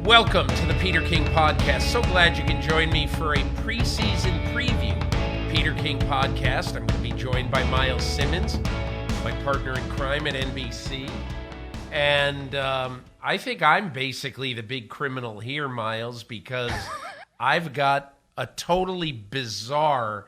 Welcome to the Peter King Podcast. So glad you can join me for a preseason preview. Peter King Podcast. I'm going to be joined by Myles Simmons, my partner in crime at NBC. And I think I'm basically the big criminal here, Myles, because I've got a totally bizarre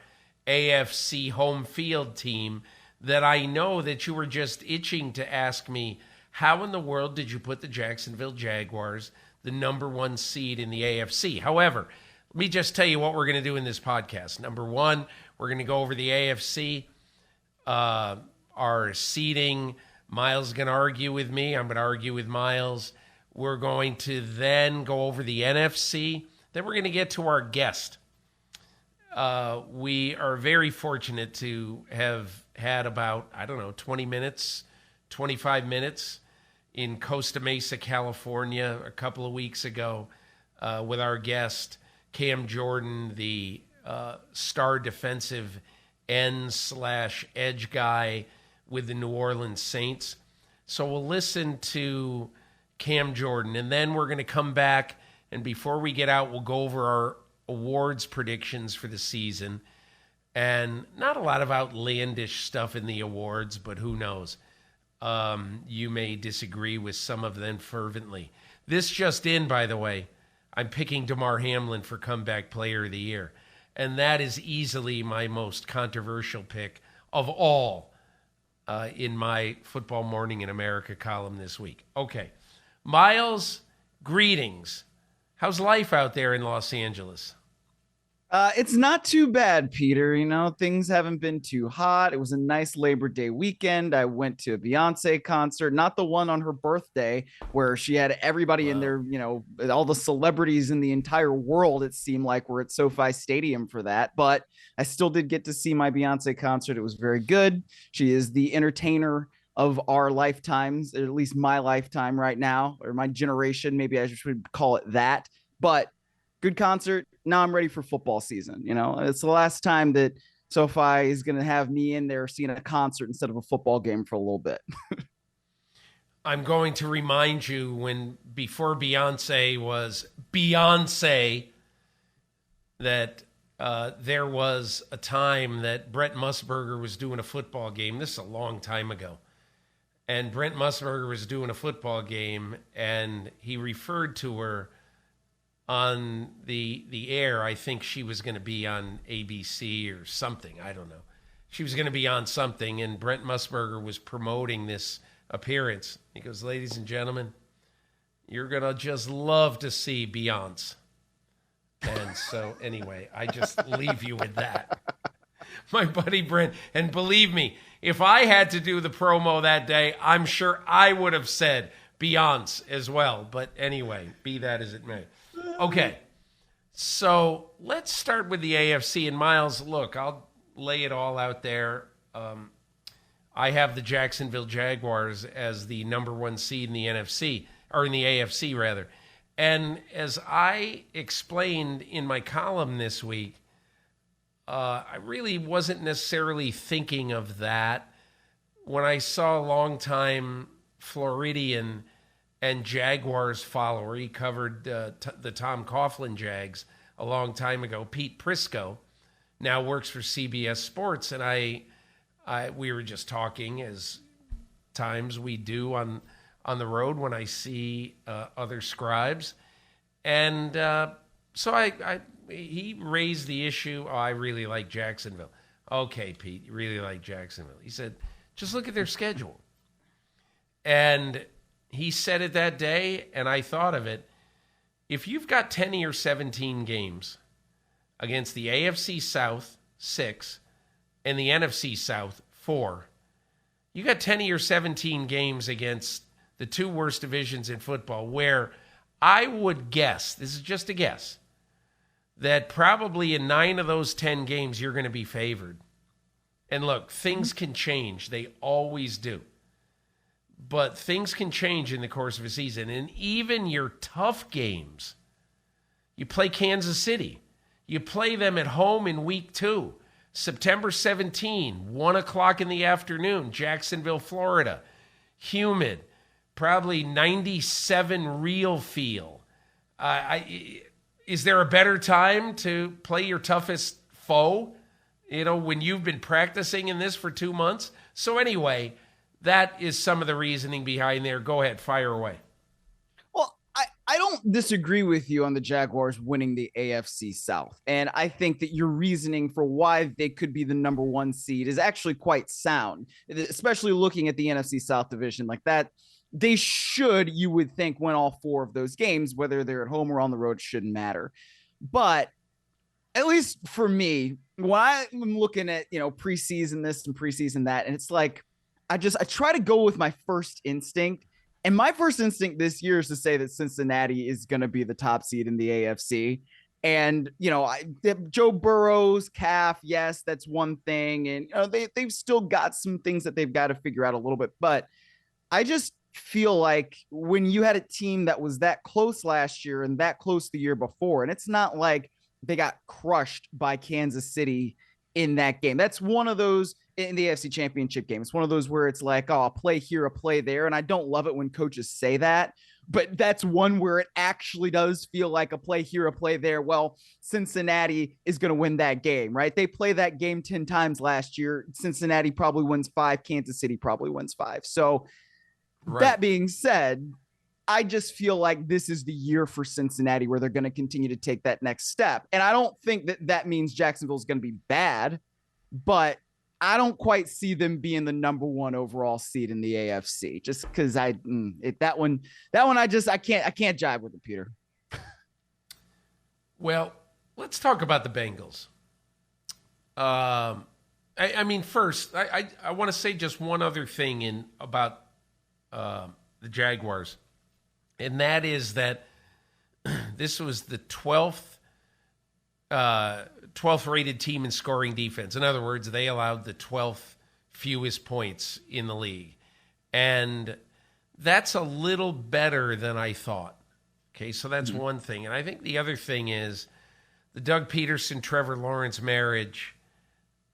AFC home field team that I know that you were just itching to ask me, how in the world did you put the Jacksonville Jaguars the number one seed in the AFC? However, let me just tell you what we're going to do in this podcast. Number one, we're going to go over the AFC, our seeding. Myles is going to argue with me. I'm going to argue with Myles. We're going to then go over the NFC. Then we're going to get to our guest. We are very fortunate to have had about, 20 minutes, 25 minutes in Costa Mesa, California, a couple of weeks ago with our guest, Cam Jordan, the star defensive end/edge guy with the New Orleans Saints. So we'll listen to Cam Jordan, and then we're going to come back, and before we get out, we'll go over our awards predictions for the season. And not a lot of outlandish stuff in the awards, but who knows? You may disagree with some of them fervently. This just in, by the way, I'm picking Damar Hamlin for Comeback Player of the Year. And that is easily my most controversial pick of all in my Football Morning in America column this week. Okay. Myles, greetings. How's life out there in Los Angeles? It's not too bad, Peter. You know, things haven't been too hot. It was a nice Labor Day weekend. I went to a Beyonce concert, not the one on her birthday where she had everybody in there, you know, all the celebrities in the entire world, it seemed like, were at SoFi Stadium for that. But I still did get to see my Beyonce concert. It was very good. She is the entertainer of our lifetimes, at least my lifetime right now, or my generation. Maybe I should call it that. But good concert. Now I'm ready for football season. You know, it's the last time that SoFi is going to have me in there seeing a concert instead of a football game for a little bit. I'm going to remind you before Beyonce was Beyonce, that there was a time that Brent Musburger was doing a football game. This is a long time ago. And Brent Musburger was doing a football game, and he referred to her on the air. I think she was going to be on ABC or something. I don't know. She was going to be on something, and Brent Musburger was promoting this appearance. He goes, "Ladies and gentlemen, you're going to just love to see Beyonce." And so anyway, I just leave you with that. My buddy Brent, and believe me, if I had to do the promo that day, I'm sure I would have said Beyonce as well. But anyway, be that as it may. Okay, so let's start with the AFC. And Myles, look, I'll lay it all out there. I have the Jacksonville Jaguars as the number one seed in the NFC, or in the AFC rather. And as I explained in my column this week, I really wasn't necessarily thinking of that when I saw a longtime Floridian and Jaguars follower. He covered the Tom Coughlin Jags a long time ago. Pete Prisco now works for CBS Sports, and we were just talking, as times we do on the road when I see other scribes, and so he raised the issue. Oh, I really like Jacksonville. Okay, Pete, you really like Jacksonville. He said, just look at their schedule. And he said it that day, and I thought of it. If you've got 10 of your 17 games against the AFC South, 6, and the NFC South, 4, you got 10 of your 17 games against the two worst divisions in football, where I would guess, this is just a guess, that probably in 9 of those 10 games you're going to be favored. And look, things can change. They always do. But things can change in the course of a season. And even your tough games, you play Kansas City. You play them at home in week 2. September 17, 1 o'clock in the afternoon, Jacksonville, Florida. Humid, probably 97 real feel. Is there a better time to play your toughest foe, when you've been practicing in this for 2 months? So anyway, that is some of the reasoning behind there. Go ahead, fire away. Well, I don't disagree with you on the Jaguars winning the AFC South. And I think that your reasoning for why they could be the number 1 seed is actually quite sound, especially looking at the NFC South division like that. They should, you would think, win all 4 of those games, whether they're at home or on the road, it shouldn't matter. But at least for me, when I'm looking at, preseason this and preseason that, and it's like, I try to go with my first instinct. And my first instinct this year is to say that Cincinnati is going to be the top seed in the AFC. And, Joe Burrow's calf, yes, that's one thing. And, they've still got some things that they've got to figure out a little bit. But I just feel like when you had a team that was that close last year and that close the year before, and it's not like they got crushed by Kansas City in that game. That's one of those in the AFC Championship game. It's one of those where it's like, oh, a play here, a play there. And I don't love it when coaches say that, but that's one where it actually does feel like a play here, a play there. Well, Cincinnati is going to win that game, right? They play that game 10 times last year. Cincinnati probably wins 5. Kansas City probably wins 5. So That being said, I just feel like this is the year for Cincinnati where they're going to continue to take that next step. And I don't think that means Jacksonville is going to be bad, but I don't quite see them being the number 1 overall seed in the AFC just because that one I can't jive with it, Peter. Well, let's talk about the Bengals. First, I want to say just one other thing about the Jaguars, and that is that this was the 12th rated team in scoring defense. In other words, they allowed the 12th fewest points in the league, and that's a little better than I thought. Okay, so that's one thing, and I think the other thing is the Doug Peterson Trevor Lawrence marriage,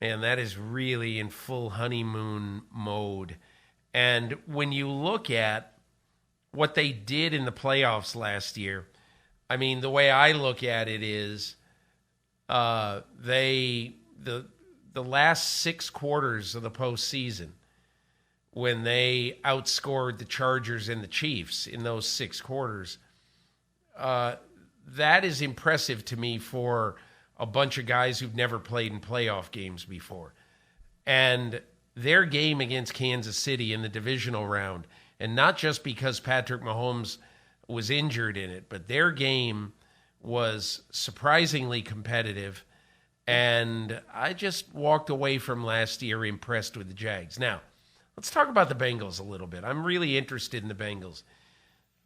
and that is really in full honeymoon mode. And when you look at what they did in the playoffs last year, the way I look at it is the last 6 quarters of the postseason, when they outscored the Chargers and the Chiefs in those 6 quarters, that is impressive to me for a bunch of guys who've never played in playoff games before. And their game against Kansas City in the divisional round, and not just because Patrick Mahomes was injured in it, but their game was surprisingly competitive, and I just walked away from last year impressed with the Jags. Now, let's talk about the Bengals a little bit. I'm really interested in the Bengals.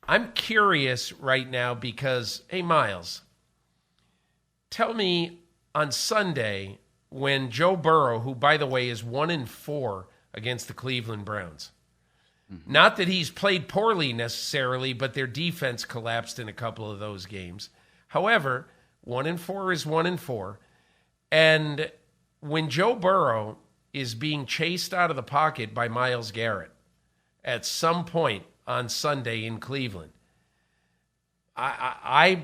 I'm curious right now because, hey, Myles, tell me on Sunday, when Joe Burrow, who, by the way, is 1-4 against the Cleveland Browns. Not that he's played poorly necessarily, but their defense collapsed in a couple of those games. However, 1-4 is 1-4. And when Joe Burrow is being chased out of the pocket by Myles Garrett at some point on Sunday in Cleveland, I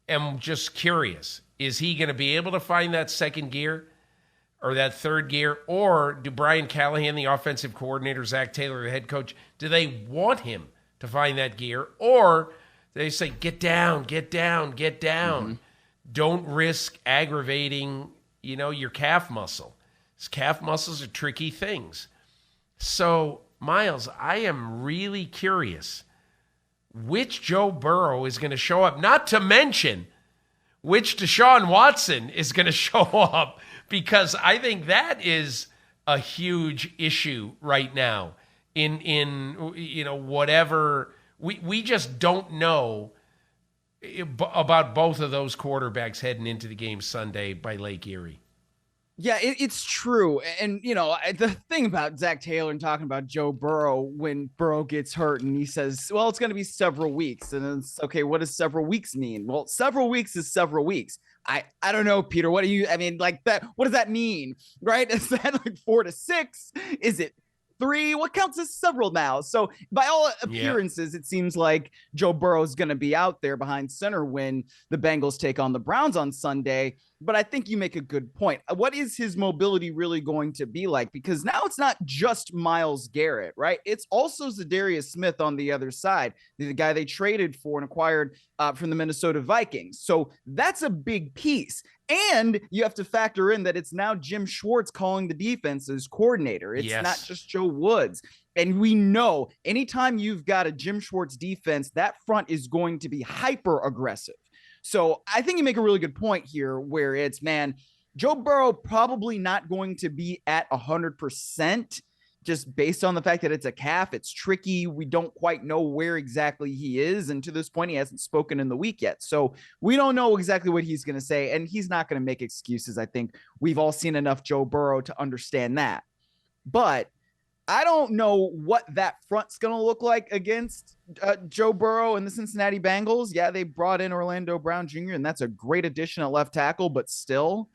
am just curious. Is he going to be able to find that second gear or that third gear? Or do Brian Callahan, the offensive coordinator, Zach Taylor, the head coach, do they want him to find that gear? Or they say, get down, get down, get down. Don't risk aggravating, your calf muscle. Calf muscles are tricky things. So, Myles, I am really curious which Joe Burrow is going to show up, not to mention which Deshaun Watson is going to show up, because I think that is a huge issue right now in whatever. We just don't know about both of those quarterbacks heading into the game Sunday by Lake Erie. Yeah, it's true. And, the thing about Zach Taylor and talking about Joe Burrow, when Burrow gets hurt and he says, well, it's going to be several weeks. And it's okay. What does several weeks mean? Well, several weeks is several weeks. I don't know, Peter. What do you, like that? What does that mean? Right? Is that like 4 to 6? Is it 3, what counts as several now. So by all appearances, it seems like Joe Burrow is going to be out there behind center when the Bengals take on the Browns on Sunday. But I think you make a good point. What is his mobility really going to be like? Because now it's not just Myles Garrett, right? It's also Zadarius Smith on the other side, the guy they traded for and acquired from the Minnesota Vikings. So that's a big piece. And you have to factor in that it's now Jim Schwartz calling the defense's coordinator. It's not just Joe Woods. And we know anytime you've got a Jim Schwartz defense, that front is going to be hyper aggressive. So I think you make a really good point here where it's, man, Joe Burrow probably not going to be at 100% just based on the fact that it's a calf. It's tricky. We don't quite know where exactly he is. And to this point, he hasn't spoken in the week yet. So we don't know exactly what he's going to say. And he's not going to make excuses. I think we've all seen enough Joe Burrow to understand that. But I don't know what that front's going to look like against Joe Burrow and the Cincinnati Bengals. Yeah, they brought in Orlando Brown Jr., and that's a great addition at left tackle, but still.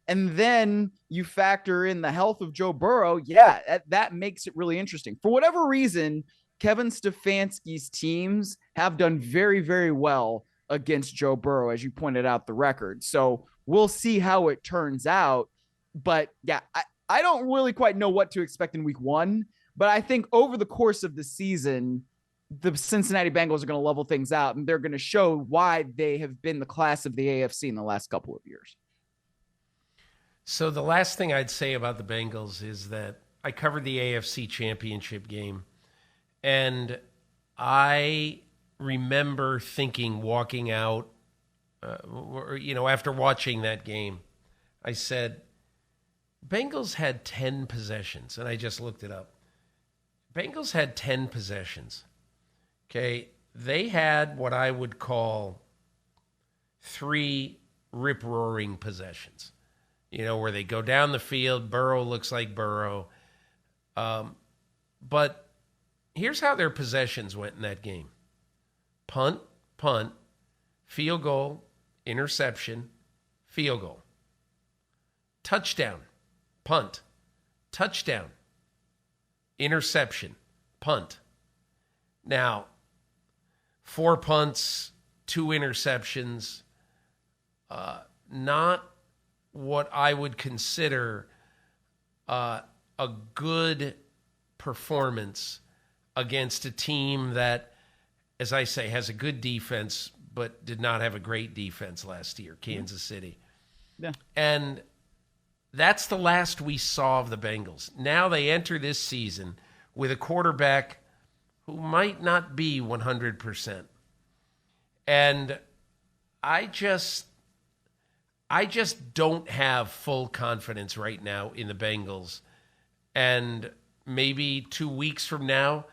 And then you factor in the health of Joe Burrow. Yeah, that makes it really interesting. For whatever reason, Kevin Stefanski's teams have done very, very well against Joe Burrow, as you pointed out the record. So we'll see how it turns out. But yeah, I don't really quite know what to expect in week 1, but I think over the course of the season, the Cincinnati Bengals are going to level things out, and they're going to show why they have been the class of the AFC in the last couple of years. So the last thing I'd say about the Bengals is that I covered the AFC Championship game, and I remember thinking, walking out, after watching that game, I said, Bengals had 10 possessions, and I just looked it up. Bengals had 10 possessions. Okay, they had what I would call 3 rip-roaring possessions. Where they go down the field, Burrow looks like Burrow. But here's how their possessions went in that game. Punt, field goal, interception, field goal. Touchdown, punt, touchdown, interception, punt. Now, 4 punts, 2 interceptions, not what I would consider a good performance against a team that, as I say, has a good defense, but did not have a great defense last year, Kansas City. Yeah. And that's the last we saw of the Bengals. Now they enter this season with a quarterback who might not be 100%. And I just don't have full confidence right now in the Bengals. And maybe 2 weeks from now,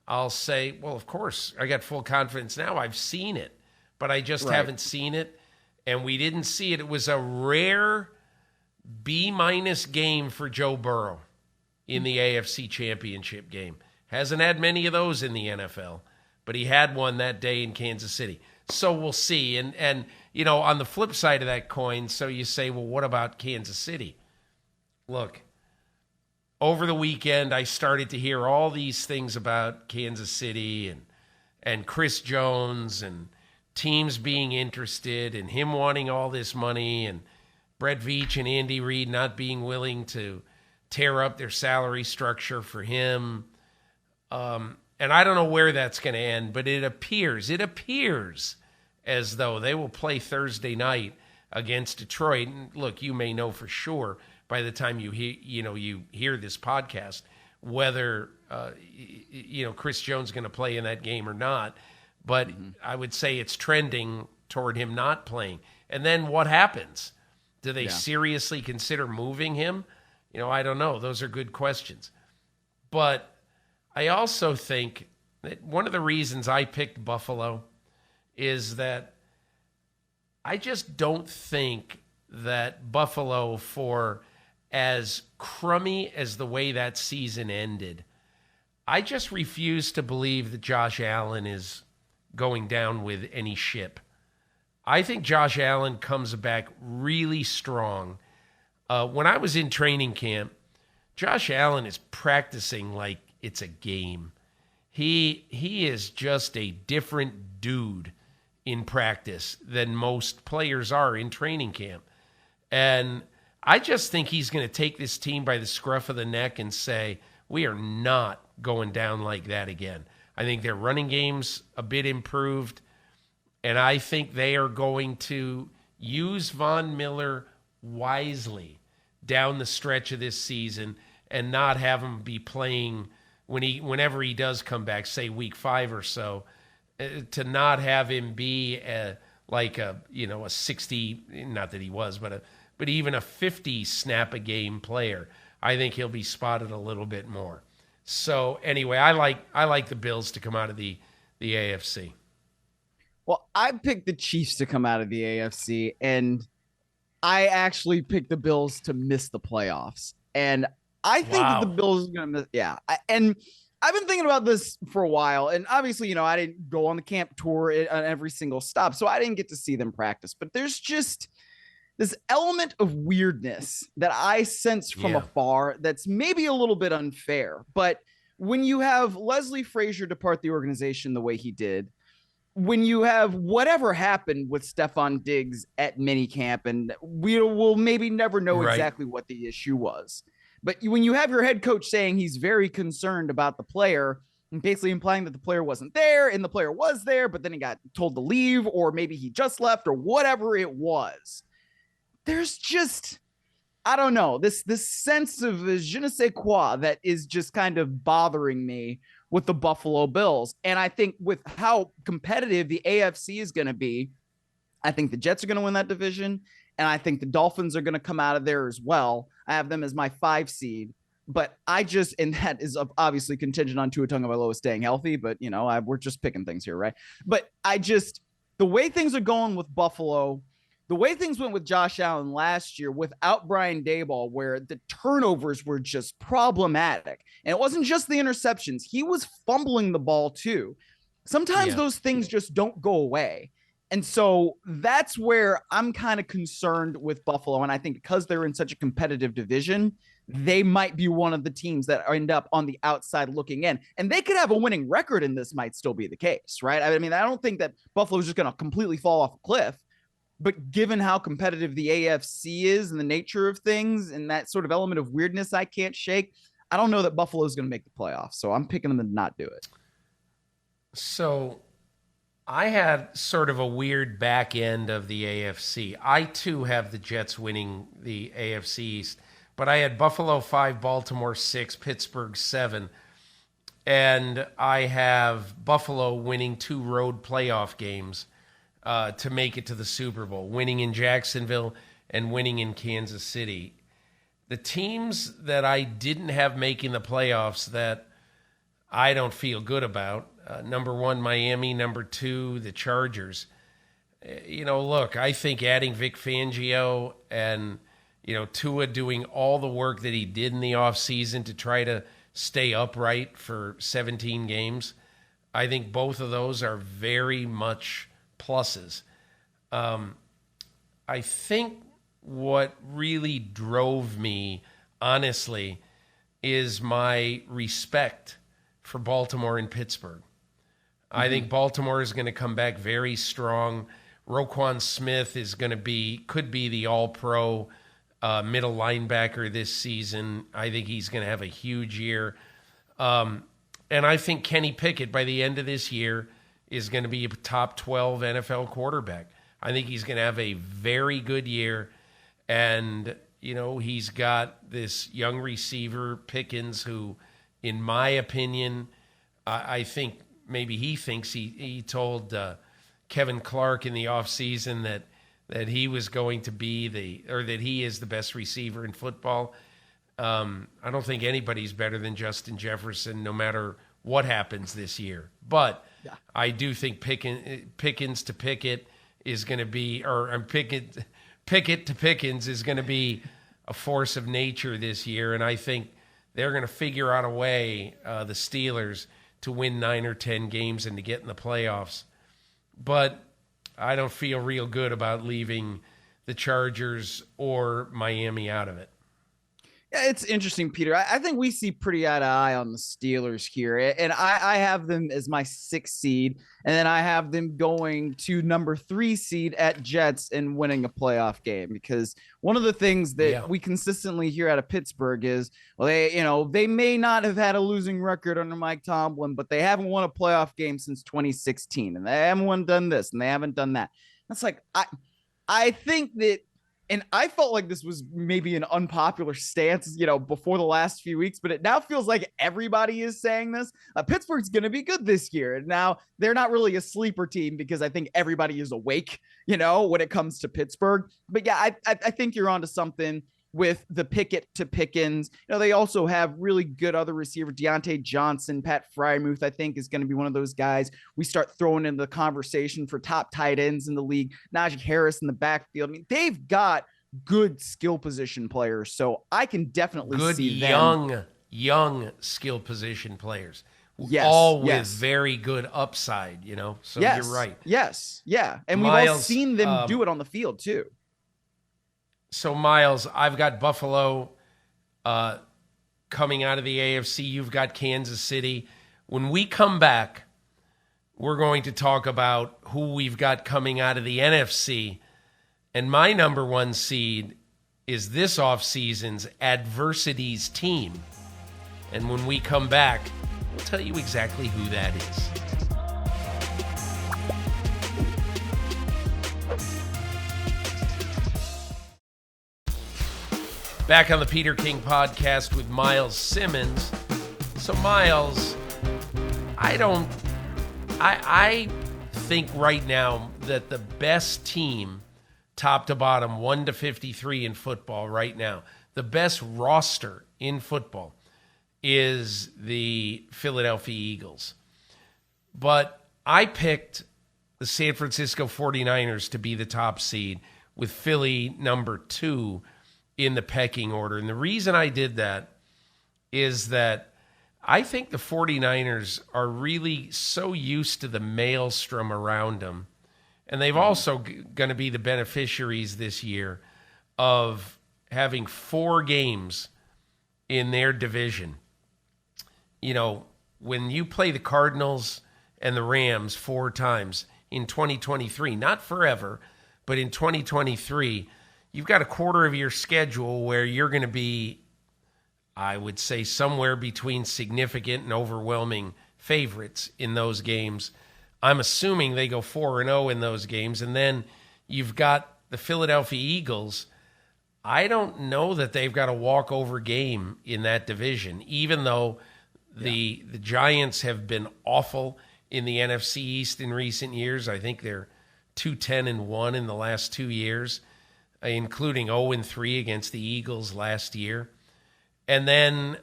I'll say, well, of course, I got full confidence now. I've seen it, but I just haven't seen it. And we didn't see it. It was a rare B- game for Joe Burrow in the AFC Championship game. Hasn't had many of those in the NFL, but he had one that day in Kansas City. So we'll see. And on the flip side of that coin, so you say, well, what about Kansas City? Look, over the weekend, I started to hear all these things about Kansas City and Chris Jones and teams being interested and him wanting all this money and Brett Veach and Andy Reid not being willing to tear up their salary structure for him. And I don't know where that's going to end, but it appears as though they will play Thursday night against Detroit. And look, you may know for sure by the time you hear this podcast whether Chris Jones is going to play in that game or not. But I would say it's trending toward him not playing. And then what happens? Do they seriously consider moving him? I don't know. Those are good questions. But I also think that one of the reasons I picked Buffalo is that I just don't think that Buffalo, for as crummy as the way that season ended, I just refuse to believe that Josh Allen is going down with any ship. I think Josh Allen comes back really strong. When I was in training camp, Josh Allen is practicing like it's a game. He is just a different dude in practice than most players are in training camp. And I just think he's going to take this team by the scruff of the neck and say, we are not going down like that again. I think their running game's a bit improved, and I think they are going to use Von Miller wisely down the stretch of this season and not have him be playing whenever he does come back, say week 5 or so, to not have him be a 60, not that he was, but even a 50 snap a game player. I think he'll be spotted a little bit more. So anyway, I like the Bills to come out of the AFC. Well, I picked the Chiefs to come out of the AFC, and I actually picked the Bills to miss the playoffs. And I think that the Bills are going to miss. Yeah. And I've been thinking about this for a while. And obviously, I didn't go on the camp tour on every single stop, so I didn't get to see them practice. But there's just this element of weirdness that I sense from afar that's maybe a little bit unfair. But when you have Leslie Frazier depart the organization the way he did, when you have whatever happened with Stephon Diggs at minicamp, and we will maybe never know exactly what the issue was. But when you have your head coach saying he's very concerned about the player and basically implying that the player wasn't there and the player was there, but then he got told to leave, or maybe he just left, or whatever it was, there's just, I don't know, this sense of je ne sais quoi that is just kind of bothering me with the Buffalo Bills. And I think with how competitive the AFC is going to be, I think the Jets are going to win that division. And I think the Dolphins are going to come out of there as well. I have them as my 5 seed. But and that is obviously contingent on Tua Tagovailoa staying healthy. But, we're just picking things here, right? But the way things are going with Buffalo, the way things went with Josh Allen last year without Brian Daboll, where the turnovers were just problematic. And it wasn't just the interceptions. He was fumbling the ball too. Sometimes those things just don't go away. And so that's where I'm kind of concerned with Buffalo. And I think because they're in such a competitive division, they might be one of the teams that end up on the outside looking in. And they could have a winning record, and this might still be the case, right? I mean, I don't think that Buffalo is just going to completely fall off a cliff. But given how competitive the AFC is and the nature of things and that sort of element of weirdness I can't shake, I don't know that Buffalo is going to make the playoffs. So I'm picking them to not do it. So I had sort of a weird back end of the AFC. I, too, have the Jets winning the AFC East, but I had Buffalo 5, Baltimore 6, Pittsburgh 7, and I have Buffalo winning 2 road playoff games to make it to the Super Bowl, winning in Jacksonville and winning in Kansas City. The teams that I didn't have making the playoffs that I don't feel good about, number 1, Miami, number 2, the Chargers. Look, I think adding Vic Fangio and, Tua doing all the work that he did in the offseason to try to stay upright for 17 games, I think both of those are very much pluses. I think what really drove me, honestly, is my respect for Baltimore and Pittsburgh. I think Baltimore is going to come back very strong. Roquan Smith could be the all-pro middle linebacker this season. I think he's going to have a huge year. And I think Kenny Pickett, by the end of this year, is going to be a top 12 NFL quarterback. I think he's going to have a very good year. And, he's got this young receiver, Pickens, who, in my opinion, I think maybe he thinks he told Kevin Clark in the offseason that he was going to be that he is the best receiver in football. I don't think anybody's better than Justin Jefferson, no matter what happens this year. But I do think Pickens to Pickett is going to be, Pickett to Pickens is going to be a force of nature this year. And I think they're going to figure out a way, the Steelers, to win 9 or 10 games and to get in the playoffs. But I don't feel real good about leaving the Chargers or Miami out of it. Yeah, it's interesting, Peter. I think we see pretty eye to eye on the Steelers here. And I have them as my 6th seed. And then I have them going to number 3 seed at Jets and winning a playoff game. Because one of the things that we consistently hear out of Pittsburgh is, well, they may not have had a losing record under Mike Tomlin, but they haven't won a playoff game since 2016. And they haven't done this and they haven't done that. That's like, I think that, and I felt like this was maybe an unpopular stance, before the last few weeks, but it now feels like everybody is saying this. Pittsburgh's going to be good this year. And now they're not really a sleeper team because I think everybody is awake, when it comes to Pittsburgh. But yeah, I think you're onto something with the Pickett to Pickens. They also have really good other receiver, Deontay Johnson, Pat Freiermuth, I think is going to be one of those guys we start throwing into the conversation for top tight ends in the league. Najee Harris in the backfield. I mean, they've got good skill position players, so I can definitely see them. young skill position players. Yes, all with very good upside, So yes, you're right. Yes, yeah. And Myles, we've all seen them do it on the field too. So, Myles, I've got Buffalo coming out of the AFC. You've got Kansas City. When we come back, we're going to talk about who we've got coming out of the NFC. And my number 1 seed is this offseason's adversities team. And when we come back, we'll tell you exactly who that is. Back on the Peter King podcast with Myles Simmons. So, Myles, I think right now that the best team, top to bottom, 1 to 53 in football right now, the best roster in football is the Philadelphia Eagles. But I picked the San Francisco 49ers to be the top seed, with Philly number 2 in the pecking order. And the reason I did that is that I think the 49ers are really so used to the maelstrom around them. And they've also going to be the beneficiaries this year of having 4 games in their division. When you play the Cardinals and the Rams 4 times in 2023, not forever, but in 2023, you've got a quarter of your schedule where you're going to be, I would say, somewhere between significant and overwhelming favorites in those games. I'm assuming they go 4-0 in those games. And then you've got the Philadelphia Eagles. I don't know that they've got a walkover game in that division, even though the Giants have been awful in the NFC East in recent years. I think they're 2-10-1 in the last 2 years, including 0-3 against the Eagles last year. And then,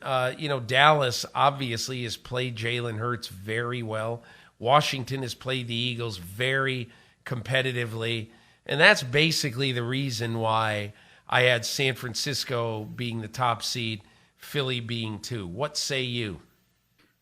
Dallas obviously has played Jalen Hurts very well. Washington has played the Eagles very competitively. And that's basically the reason why I had San Francisco being the top seed, Philly being 2. What say you?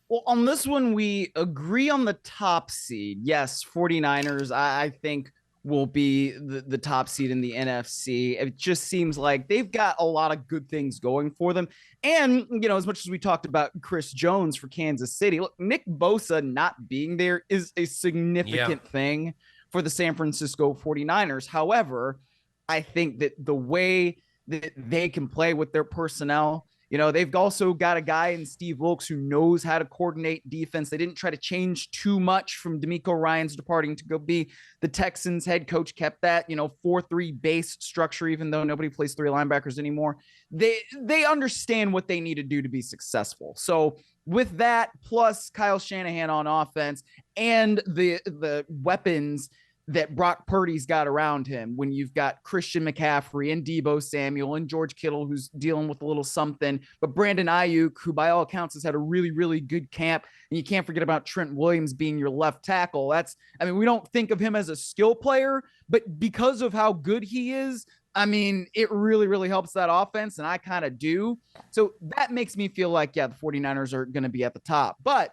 Well, on this one, we agree on the top seed. Yes, 49ers, I think, will be the top seed in the NFC. It just seems like they've got a lot of good things going for them. And, as much as we talked about Chris Jones for Kansas City, look, Nick Bosa not being there is a significant thing for the San Francisco 49ers. However, I think that the way that they can play with their personnel, they've also got a guy in Steve Wilkes who knows how to coordinate defense. They didn't try to change too much from DeMeco Ryans departing to go be the Texans head coach, kept that, 4-3 base structure, even though nobody plays 3 linebackers anymore. They understand what they need to do to be successful. So with that, plus Kyle Shanahan on offense and the weapons that Brock Purdy's got around him, when you've got Christian McCaffrey and Deebo Samuel and George Kittle, who's dealing with a little something, but Brandon Ayuk, who by all accounts has had a really, really good camp. And you can't forget about Trent Williams being your left tackle. We don't think of him as a skill player, but because of how good he is, it really, really helps that offense. And I kind of do. So that makes me feel like, the 49ers are going to be at the top. But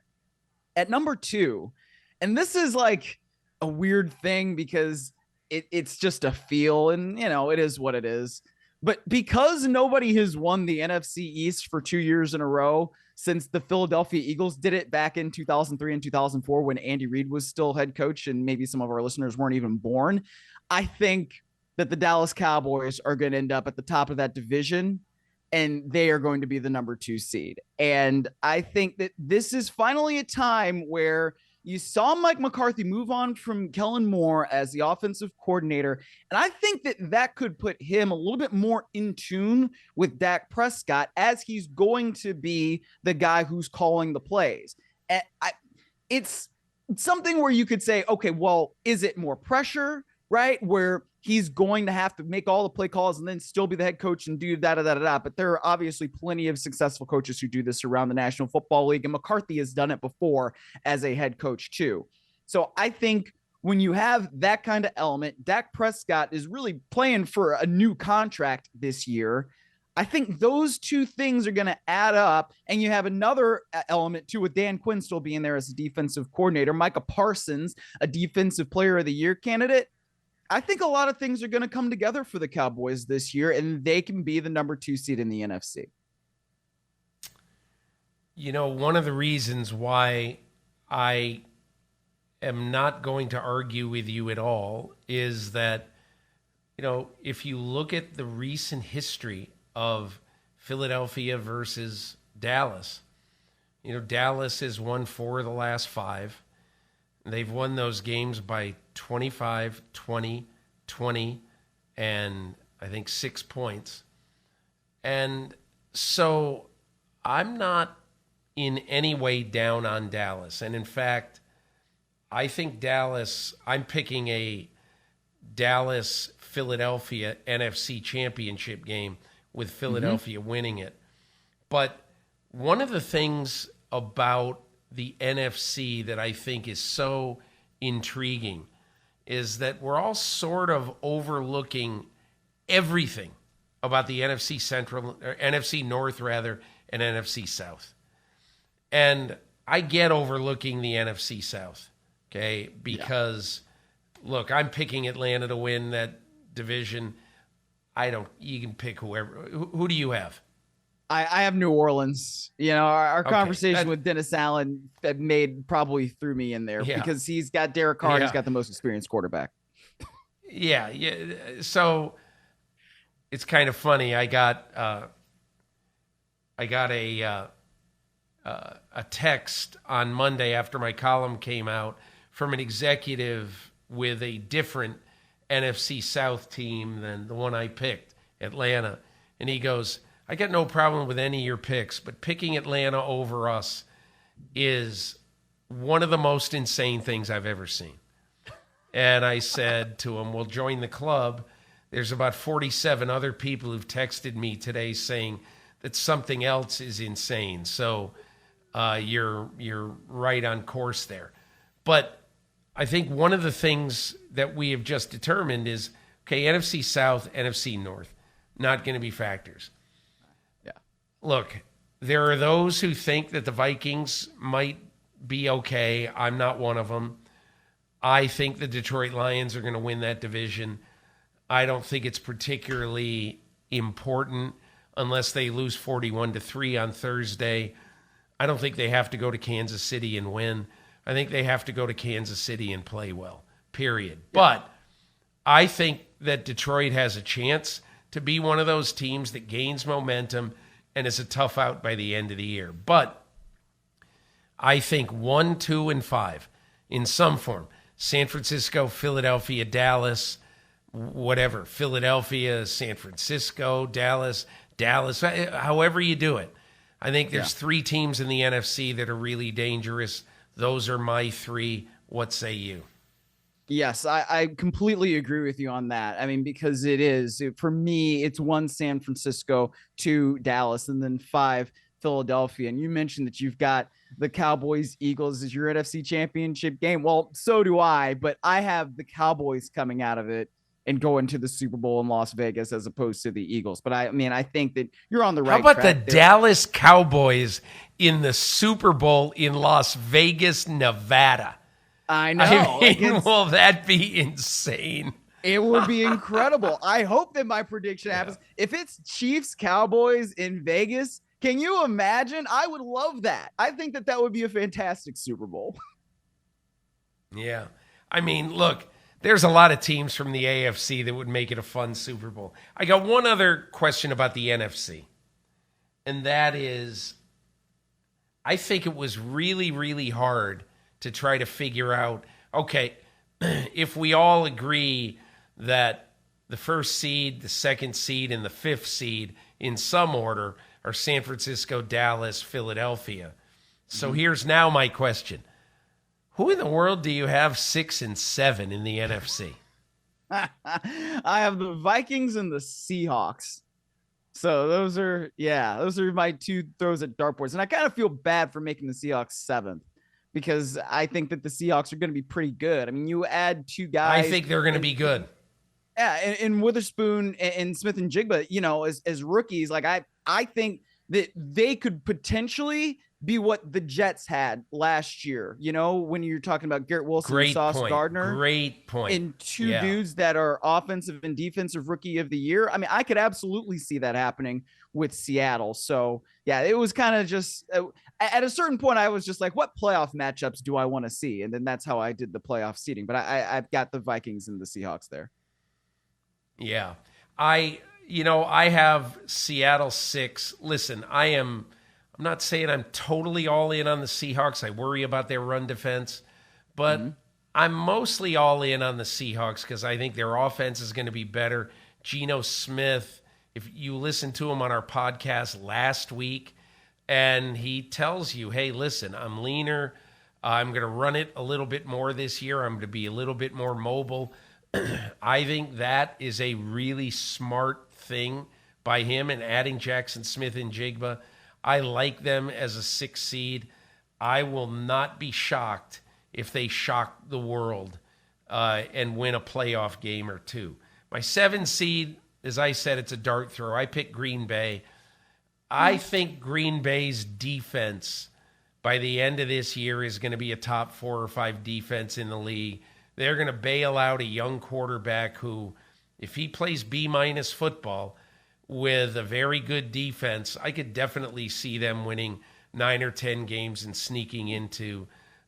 at number 2, and this is like a weird thing because it's just a feel, and it is what it is, But because nobody has won the NFC East for 2 years in a row since the Philadelphia Eagles did it back in 2003 and 2004 when Andy Reid was still head coach and maybe some of our listeners weren't even born, I think that the Dallas Cowboys are going to end up at the top of that division and they are going to be the number 2 seed. And I think that this is finally a time where you saw Mike McCarthy move on from Kellen Moore as the offensive coordinator. And I think that that could put him a little bit more in tune with Dak Prescott as he's going to be the guy who's calling the plays. And it's something where you could say, okay, well, is it more pressure, right? Where he's going to have to make all the play calls and then still be the head coach and do da-da-da-da-da. But there are obviously plenty of successful coaches who do this around the National Football League, and McCarthy has done it before as a head coach too. So I think when you have that kind of element, Dak Prescott is really playing for a new contract this year. I think those two things are going to add up, and you have another element too with Dan Quinn still being there as a defensive coordinator, Micah Parsons, a defensive player of the year candidate. I think a lot of things are going to come together for the Cowboys this year, and they can be the number 2 seed in the NFC. You know, one of the reasons why I am not going to argue with you at all is that, you know, if you look at the recent history of Philadelphia versus Dallas, you know, Dallas has won 4 of the last 5. They've won those games by 25, 20, 20, and I think 6 points. And so I'm not in any way down on Dallas. And in fact, I think Dallas, I'm picking a Dallas-Philadelphia NFC championship game with Philadelphia winning it. But one of the things about the NFC that I think is so intriguing is that we're all sort of overlooking everything about the NFC Central, or NFC North rather, and NFC South. And I get overlooking the NFC South, okay? Because, look, I'm picking Atlanta to win that division. You can pick whoever. Who do you have? I have New Orleans. You know, our conversation with Dennis Allen probably threw me in there because he's got Derek Carr. He's got the most experienced quarterback. Yeah. So it's kind of funny. I got a text on Monday after my column came out from an executive with a different NFC South team than the one I picked, Atlanta. And he goes, I got no problem with any of your picks, but picking Atlanta over us is one of the most insane things I've ever seen. And I said to him, well, join the club. There's about 47 other people who've texted me today saying that something else is insane. So you're right on course there. But I think one of the things that we have just determined is, okay, NFC South, NFC North, not going to be factors. Look, there are those who think that the Vikings might be okay. I'm not one of them. I think the Detroit Lions are going to win that division. I don't think it's particularly important unless they lose 41-3 on Thursday. I don't think they have to go to Kansas City and win. I think they have to go to Kansas City and play well, period. Yeah. But I think that Detroit has a chance to be one of those teams that gains momentum and is a tough out by the end of the year. But I think 1, 2, and 5 in some form. San Francisco, Philadelphia, Dallas, whatever. Philadelphia, San Francisco, Dallas, however you do it. I think there's 3 teams in the NFC that are really dangerous. Those are my 3. What say you? Yes, I completely agree with you on that. I mean, because for me, it's 1 San Francisco, 2 Dallas, and then 5 Philadelphia. And you mentioned that you've got the Cowboys Eagles as your NFC championship game. Well, so do I, but I have the Cowboys coming out of it and going to the Super Bowl in Las Vegas as opposed to the Eagles. But I think that you're on the right track. How about the Dallas Cowboys in the Super Bowl in Las Vegas, Nevada? I know. I mean, will that be insane? It would be incredible. I hope that my prediction happens. If it's Chiefs Cowboys in Vegas, can you imagine? I would love that. I think that would be a fantastic Super Bowl. Yeah. I mean, look, there's a lot of teams from the AFC that would make it a fun Super Bowl. I got one other question about the NFC, and that is, I think it was really, really hard to try to figure out, okay, if we all agree that the first seed, the second seed, and the fifth seed in some order are San Francisco, Dallas, Philadelphia. So here's now my question. Who in the world do you have 6 and 7 in the NFC? I have the Vikings and the Seahawks. So those are my two throws at dartboards. And I kind of feel bad for making the Seahawks 7th because I think that the Seahawks are going to be pretty good. I mean, you add two guys. I think they're going to be good. Yeah, and Witherspoon and Smith and Jigba, as rookies, like I think that they could potentially be what the Jets had last year. When you're talking about Garrett Wilson and Sauce Gardner. Great point. And two dudes that are offensive and defensive rookie of the year. I mean, I could absolutely see that happening with Seattle. So, yeah, it was kind of just at a certain point, I was just like, what playoff matchups do I want to see? And then that's how I did the playoff seeding. But I've got the Vikings and the Seahawks there. Yeah. I have Seattle 6. Listen, I'm not saying I'm totally all in on the Seahawks. I worry about their run defense, but I'm mostly all in on the Seahawks because I think their offense is going to be better. Geno Smith, if you listen to him on our podcast last week, and he tells you, hey, listen, I'm leaner. I'm going to run it a little bit more this year. I'm going to be a little bit more mobile. I think that is a really smart thing by him and adding Jackson Smith and Jigba. I like them as a 6 seed. I will not be shocked if they shock the world and win a playoff game or two. My 7 seed, as I said, it's a dart throw. I picked Green Bay. I think Green Bay's defense by the end of this year is going to be a top 4 or 5 defense in the league. They're going to bail out a young quarterback who, if he plays B- football with a very good defense, I could definitely see them winning 9 or 10 games and sneaking into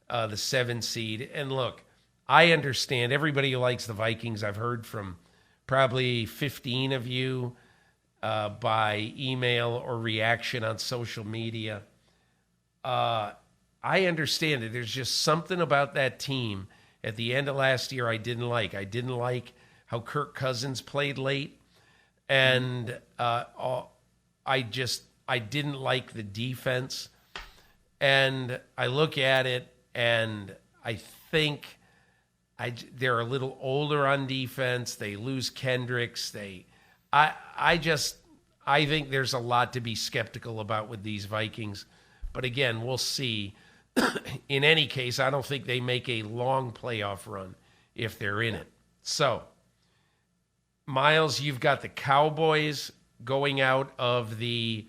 the 7 seed. And look, I understand everybody who likes the Vikings. I've heard from probably 15 of you by email or reaction on social media. I understand that there's just something about that team at the end of last year I didn't like. I didn't like how Kirk Cousins played late, and I didn't like the defense. And I look at it, and I think they're a little older on defense. They lose Kendricks. I think there's a lot to be skeptical about with these Vikings. But again, we'll see. In any case, I don't think they make a long playoff run if they're in it. So, Myles, you've got the Cowboys going out of the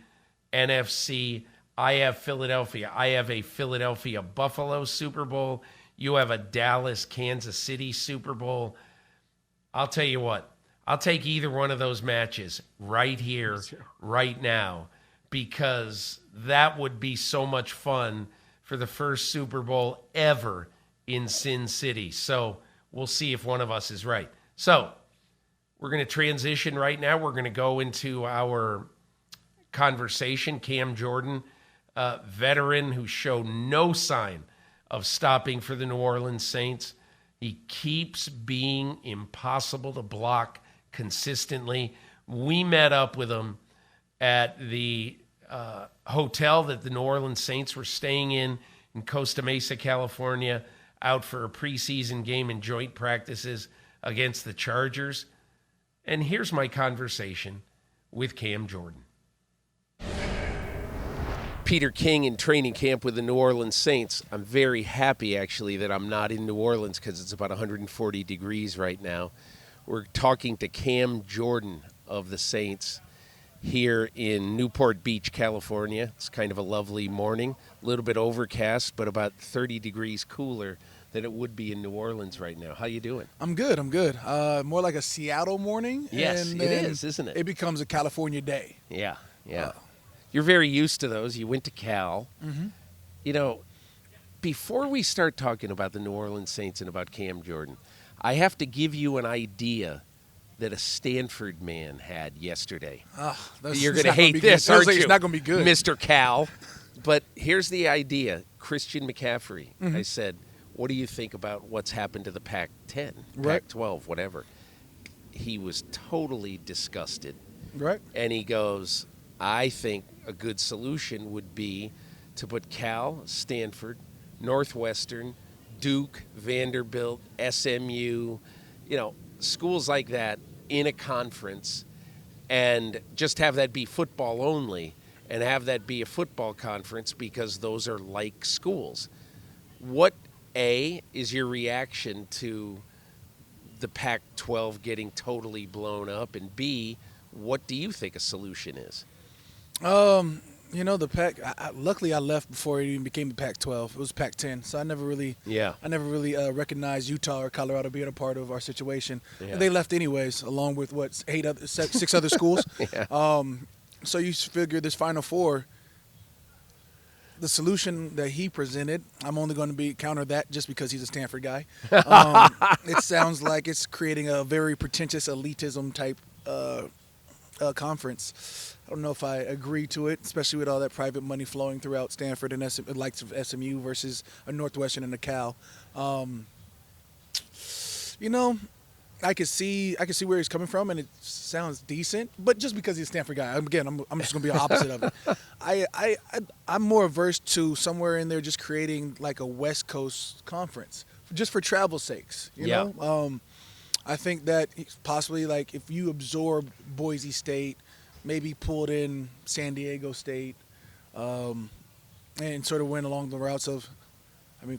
NFC. I have Philadelphia. I have a Philadelphia-Buffalo Super Bowl. You have a Dallas-Kansas City Super Bowl. I'll tell you what. I'll take either one of those matches right here, right now, because that would be so much fun for the first Super Bowl ever in Sin City. So we'll see if one of us is right. So we're going to transition right now. We're going to go into our conversation. Cam Jordan, veteran who showed no sign of stopping for the New Orleans Saints. He keeps being impossible to block consistently. We met up with him at the hotel that the New Orleans Saints were staying in Costa Mesa, California, out for a preseason game and joint practices against the Chargers. And here's my conversation with Cam Jordan. Peter King in training camp with the New Orleans Saints. I'm very happy, actually, that I'm not in New Orleans because it's about 140 degrees right now. We're talking to Cam Jordan of the Saints here in Newport Beach, California. It's kind of a lovely morning, a little bit overcast, but about 30 degrees cooler than it would be in New Orleans right now. How you doing? I'm good. More like a Seattle morning. Yes, and it then is, isn't it? It becomes a California day. Yeah. You're very used to those. You went to Cal. Mm-hmm. You know, before we start talking about the New Orleans Saints and about Cam Jordan, I have to give you an idea that a Stanford man had yesterday. You're going to hate this, aren't you? It's not going to be good. Mr. Cal. But here's the idea. Christian McCaffrey, I said, what do you think about what's happened to the Pac-10, Right. Pac-12, whatever? He was totally disgusted. Right. And he goes, I think a good solution would be to put Cal, Stanford, Northwestern, Duke, Vanderbilt, SMU, schools like that in a conference and just have that be football only and have that be a football conference because those are like schools. What, A, is your reaction to the Pac-12 getting totally blown up? And B, what do you think a solution is? The Pac. Luckily, I left before it even became the Pac-12. It was Pac-10, so I never really recognized Utah or Colorado being a part of our situation. Yeah. And they left anyways, along with six other schools. Yeah. So you figure this Final Four. The solution that he presented, I'm only going to counter that just because he's a Stanford guy. It sounds like it's creating a very pretentious elitism type conference. I don't know if I agree to it, especially with all that private money flowing throughout Stanford and likes of SMU versus a Northwestern and a Cal. I could see where he's coming from, and it sounds decent. But just because he's a Stanford guy, I'm just going to be the opposite of it. I'm more averse to somewhere in there just creating like a West Coast conference, just for travel sakes. You know, I think that possibly like if you absorb Boise State, maybe pulled in San Diego State, and sort of went along the routes of.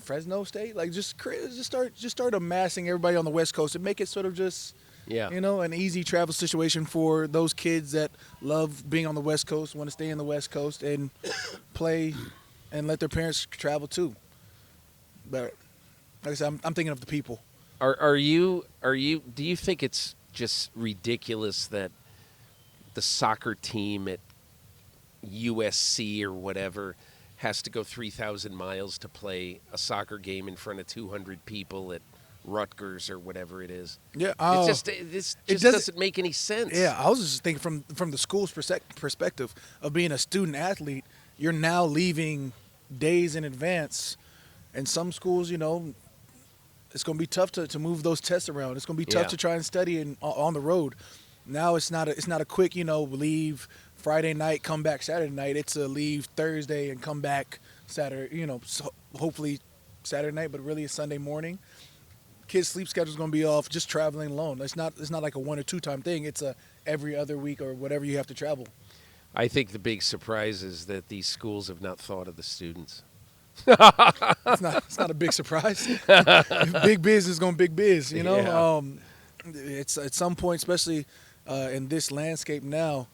Fresno State, like just start amassing everybody on the West Coast and make it sort of just, an easy travel situation for those kids that love being on the West Coast, want to stay in the West Coast and play, and let their parents travel too. But like I said, I'm thinking of the people. Do you think it's just ridiculous that the soccer team at USC or whatever has to go 3,000 miles to play a soccer game in front of 200 people at Rutgers or whatever it is? Yeah, this doesn't make any sense. Yeah, I was just thinking from the school's perspective of being a student athlete, you're now leaving days in advance, and some schools, it's going to be tough to move those tests around. It's going to be tough to try and study on the road. Now it's not a quick, leave Friday night, come back Saturday night. It's a leave Thursday and come back Saturday, so hopefully Saturday night, but really a Sunday morning. Kids' sleep schedule is going to be off just traveling alone. It's not like a 1 or 2 time thing. It's a every other week or whatever you have to travel. I think the big surprise is that these schools have not thought of the students. It's not a big surprise. Big biz is going big biz, It's at some point, especially in this landscape now,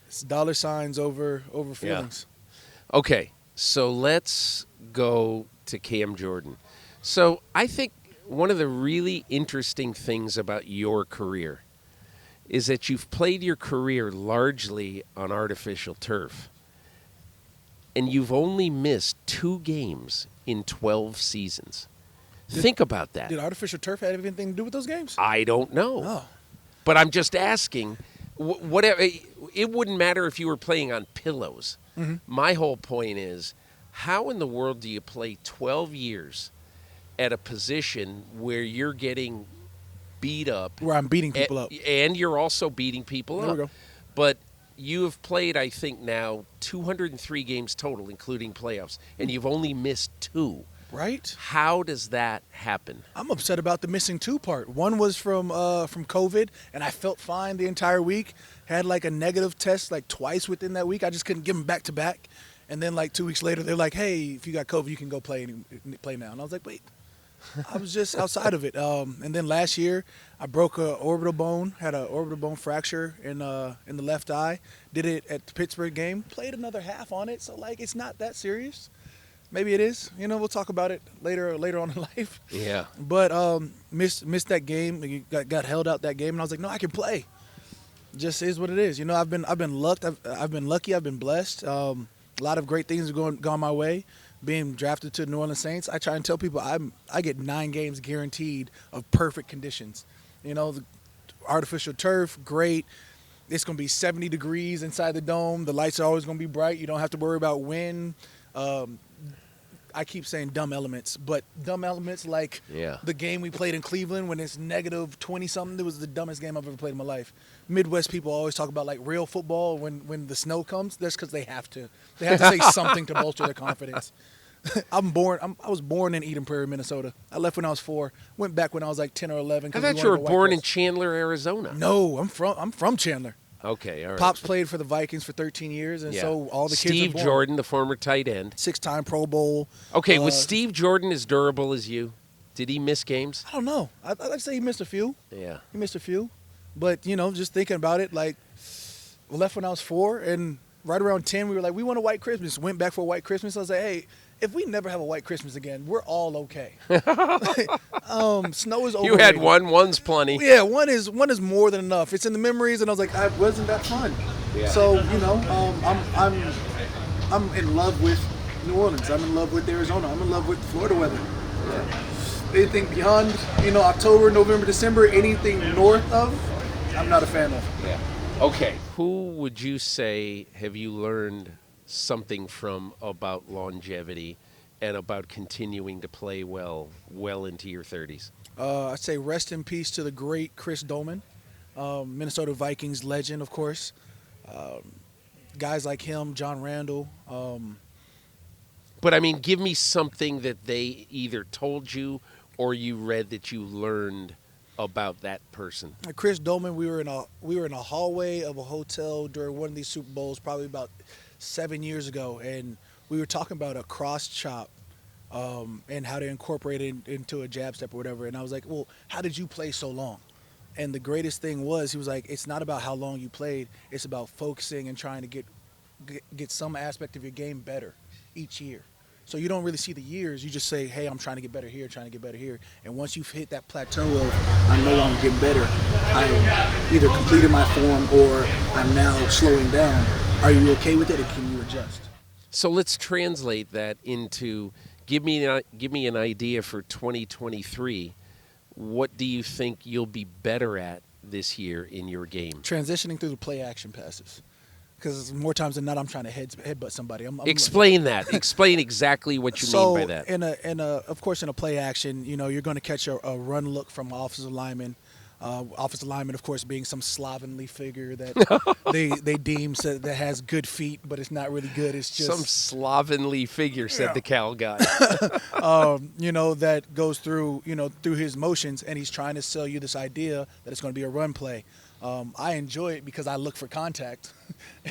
it's dollar signs over feelings. Yeah. Okay, so let's go to Cam Jordan. So I think one of the really interesting things about your career is that you've played your career largely on artificial turf. And you've only missed 2 games in 12 seasons. Think about that. Did artificial turf have anything to do with those games? I don't know. Oh. But I'm just asking, whatever. It wouldn't matter if you were playing on pillows. Mm-hmm. My whole point is, how in the world do you play 12 years at a position where you're getting beat up? Where I'm beating people up. And you're also beating people up. There we go. But you have played, I think now, 203 games total, including playoffs, and you've only missed 2. Right? How does that happen? I'm upset about the missing 2 part. One was from COVID, and I felt fine the entire week. Had like a negative test like twice within that week. I just couldn't give them back to back. And then like 2 weeks later, they're like, "Hey, if you got COVID, you can go play now." And I was like, "Wait, I was just outside of it." And then last year, I broke a orbital bone. Had an orbital bone fracture in the left eye. Did it at the Pittsburgh game. Played another half on it. So like, it's not that serious. Maybe it is. We'll talk about it later on in life. Yeah. But missed that game. Got held out that game, and I was like, no, I can play. Just is what it is. I've been lucky. I've been blessed. A lot of great things have gone my way. Being drafted to the New Orleans Saints, I try and tell people I get 9 games guaranteed of perfect conditions. The artificial turf, great. It's going to be 70 degrees inside the dome. The lights are always going to be bright. You don't have to worry about wind. I keep saying dumb elements, but dumb elements like the game we played in Cleveland when it's negative 20-something. It was the dumbest game I've ever played in my life. Midwest people always talk about like real football when the snow comes. That's because they have to. They have to say something to bolster their confidence. I was born in Eden Prairie, Minnesota. I left when I was 4. Went back when I was like 10 or 11. I thought you were born in Chandler, Arizona. No, I'm from Chandler. Okay, all right. Pops played for the Vikings for 13 years, and so all the kids Steve are born. Jordan, the former tight end. 6-time Pro Bowl. Okay, was Steve Jordan as durable as you? Did he miss games? I don't know. I'd say he missed a few. Yeah. He missed a few. But, just thinking about it, like, we left when I was 4, and right around 10, we were like, we want a white Christmas. Went back for a white Christmas. I was like, hey, if we never have a white Christmas again, we're all okay. Snow is overrated. You had one. One's plenty. Yeah, one is more than enough. It's in the memories, and I was like, wasn't that fun? Yeah. So, I'm in love with New Orleans. I'm in love with Arizona. I'm in love with Florida weather. Yeah. Anything beyond, October, November, December, anything north of, I'm not a fan of. Yeah. Okay. Who would you say have you learned something from about longevity and about continuing to play well into your 30s? I'd say rest in peace to the great Chris Dolman, Minnesota Vikings legend, of course. Guys like him, John Randall. But, I mean, give me something that they either told you or you read that you learned about that person. Chris Dolman, we were in a hallway of a hotel during one of these Super Bowls, probably about 7 years ago, and we were talking about a cross chop and how to incorporate it into a jab step or whatever. And I was like, well, how did you play so long? And the greatest thing was, he was like, it's not about how long you played. It's about focusing and trying to get some aspect of your game better each year. So you don't really see the years. You just say, hey, I'm trying to get better here, trying to get better here. And once you've hit that plateau of, I know I'm getting better, I either completed my form or I'm now slowing down. Are you okay with it, or can you adjust? So let's translate that into, give me an idea for 2023. What do you think you'll be better at this year in your game? Transitioning through the play action passes. Because more times than not, I'm trying to headbutt somebody. Explain that. Explain exactly what you mean by that. Of course, in a play action, you're going to catch a run look from an offensive lineman. Offensive lineman, of course, being some slovenly figure that they deem that has good feet, but it's not really good. It's just some slovenly figure, said the Cal guy. That goes through his motions, and he's trying to sell you this idea that it's going to be a run play. I enjoy it because I look for contact,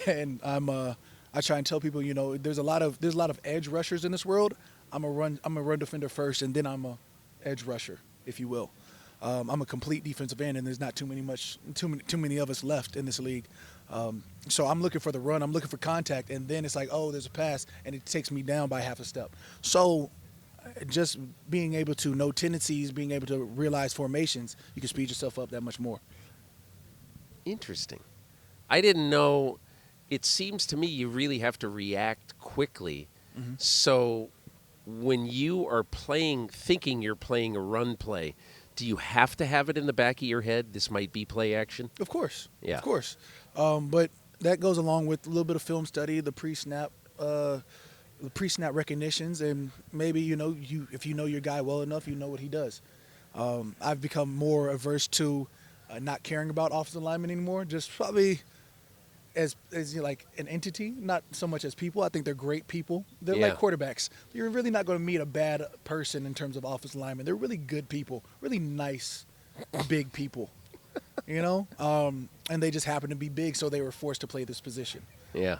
and I try and tell people, there's a lot of edge rushers in this world. I'm a run defender first, and then I'm a edge rusher, if you will. I'm a complete defensive end, and there's not too many of us left in this league. So I'm looking for the run. I'm looking for contact, and then it's like, oh, there's a pass, and it takes me down by half a step. So just being able to know tendencies, being able to realize formations, you can speed yourself up that much more. Interesting. I didn't know. It seems to me you really have to react quickly. Mm-hmm. So when you are thinking you're playing a run play, do you have to have it in the back of your head? This might be play action? Of course. Yeah. Of course. But that goes along with a little bit of film study, the pre-snap recognitions, and maybe, if you know your guy well enough, you know what he does. I've become more averse to not caring about offensive linemen anymore, just probably as like an entity, not so much as people. I think they're great people. They're like quarterbacks. You're really not going to meet a bad person in terms of offensive linemen. They're really good people, really nice, big people, and they just happen to be big, so they were forced to play this position. Yeah.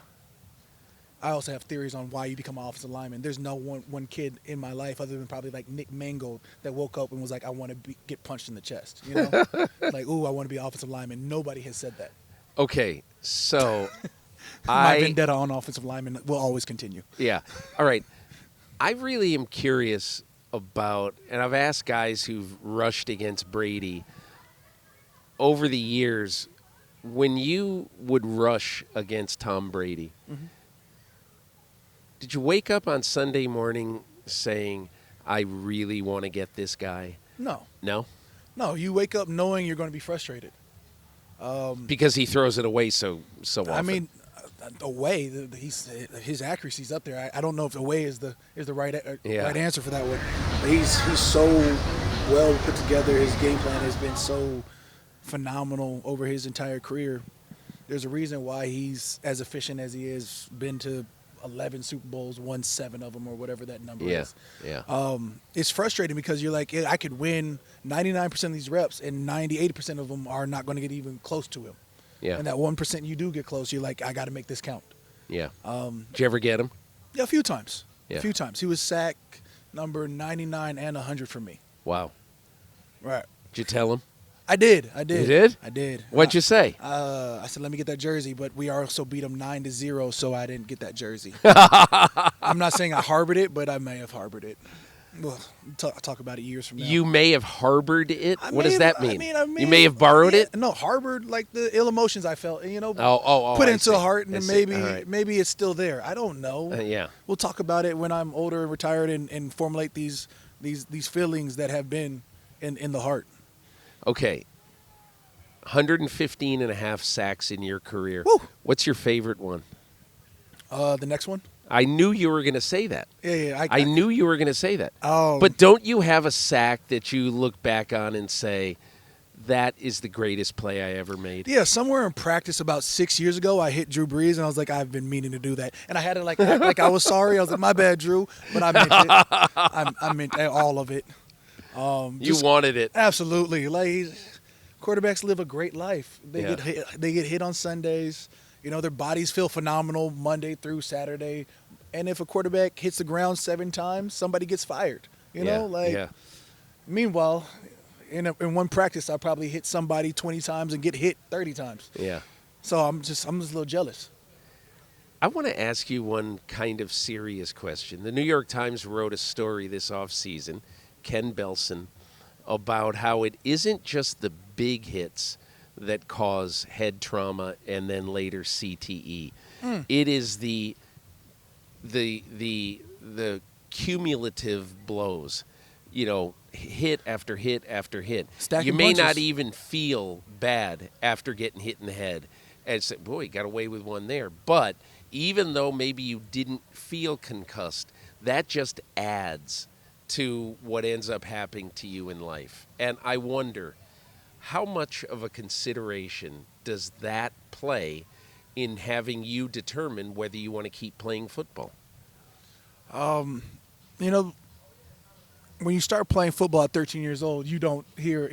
I also have theories on why you become an offensive lineman. There's no one kid in my life other than probably like Nick Mangold that woke up and was like, I want to get punched in the chest. Like, ooh, I want to be an offensive lineman. Nobody has said that. Okay, so my vendetta on offensive linemen will always continue. Yeah. All right. I really am curious about, and I've asked guys who've rushed against Brady over the years, when you would rush against Tom Brady, did you wake up on Sunday morning saying, I really want to get this guy? No. No? No, you wake up knowing you're going to be frustrated. Because he throws it away so often. I mean, away, his accuracy's up there. I don't know if away is the right answer for that one. But he's so well put together. His game plan has been so phenomenal over his entire career. There's a reason why he's as efficient as he is. Been to 11 Super Bowls, won 7 of them, or whatever that number is. Yeah. It's frustrating because you're like, I could win 99% of these reps, and 80% of them are not going to get even close to him. Yeah. And that 1% you do get close, you're like, I got to make this count. Yeah. Did you ever get him? Yeah, a few times. Yeah. A few times. He was sack number 99 and 100 for me. Wow. Right. Did you tell him? I did. You did? I did. What'd you say? I said, let me get that jersey, but we also beat them 9-0, so I didn't get that jersey. I'm not saying I harbored it, but I may have harbored it. Well, talk about it years from now. You may have harbored it? What does that mean? I mean, you may have borrowed it? No, harbored, like the ill emotions I felt, put I into see. a heart, and I see. All maybe right. maybe it's still there. I don't know. Yeah. We'll talk about it when I'm older and retired and formulate these feelings that have been in the heart. Okay. 115 and a half sacks in your career. Woo. What's your favorite one? The next one? I knew you were going to say that. Yeah. I knew you were going to say that. Oh. But don't you have a sack that you look back on and say, that is the greatest play I ever made? Yeah, somewhere in practice about 6 years ago, I hit Drew Brees, and I was like, I've been meaning to do that. And I had to act like I was sorry. I was like, my bad, Drew. But I meant it. I meant all of it. You wanted it. Absolutely. Quarterbacks live a great life. They get hit on Sundays. Their bodies feel phenomenal Monday through Saturday. And if a quarterback hits the ground 7 times, somebody gets fired. Meanwhile, in one practice, I probably hit somebody 20 times and get hit 30 times. Yeah. So I'm just a little jealous. I want to ask you one kind of serious question. The New York Times wrote a story this offseason, Ken Belson, about how it isn't just the big hits that cause head trauma and then later CTE. It is the cumulative blows. Hit after hit after hit. Stacking you may punches. not even feel bad after getting hit in the head and say, boy, you got away with one there. But even though maybe you didn't feel concussed, that just adds to what ends up happening to you in life. And I wonder, how much of a consideration does that play in having you determine whether you want to keep playing football? When you start playing football at 13 years old, you don't hear,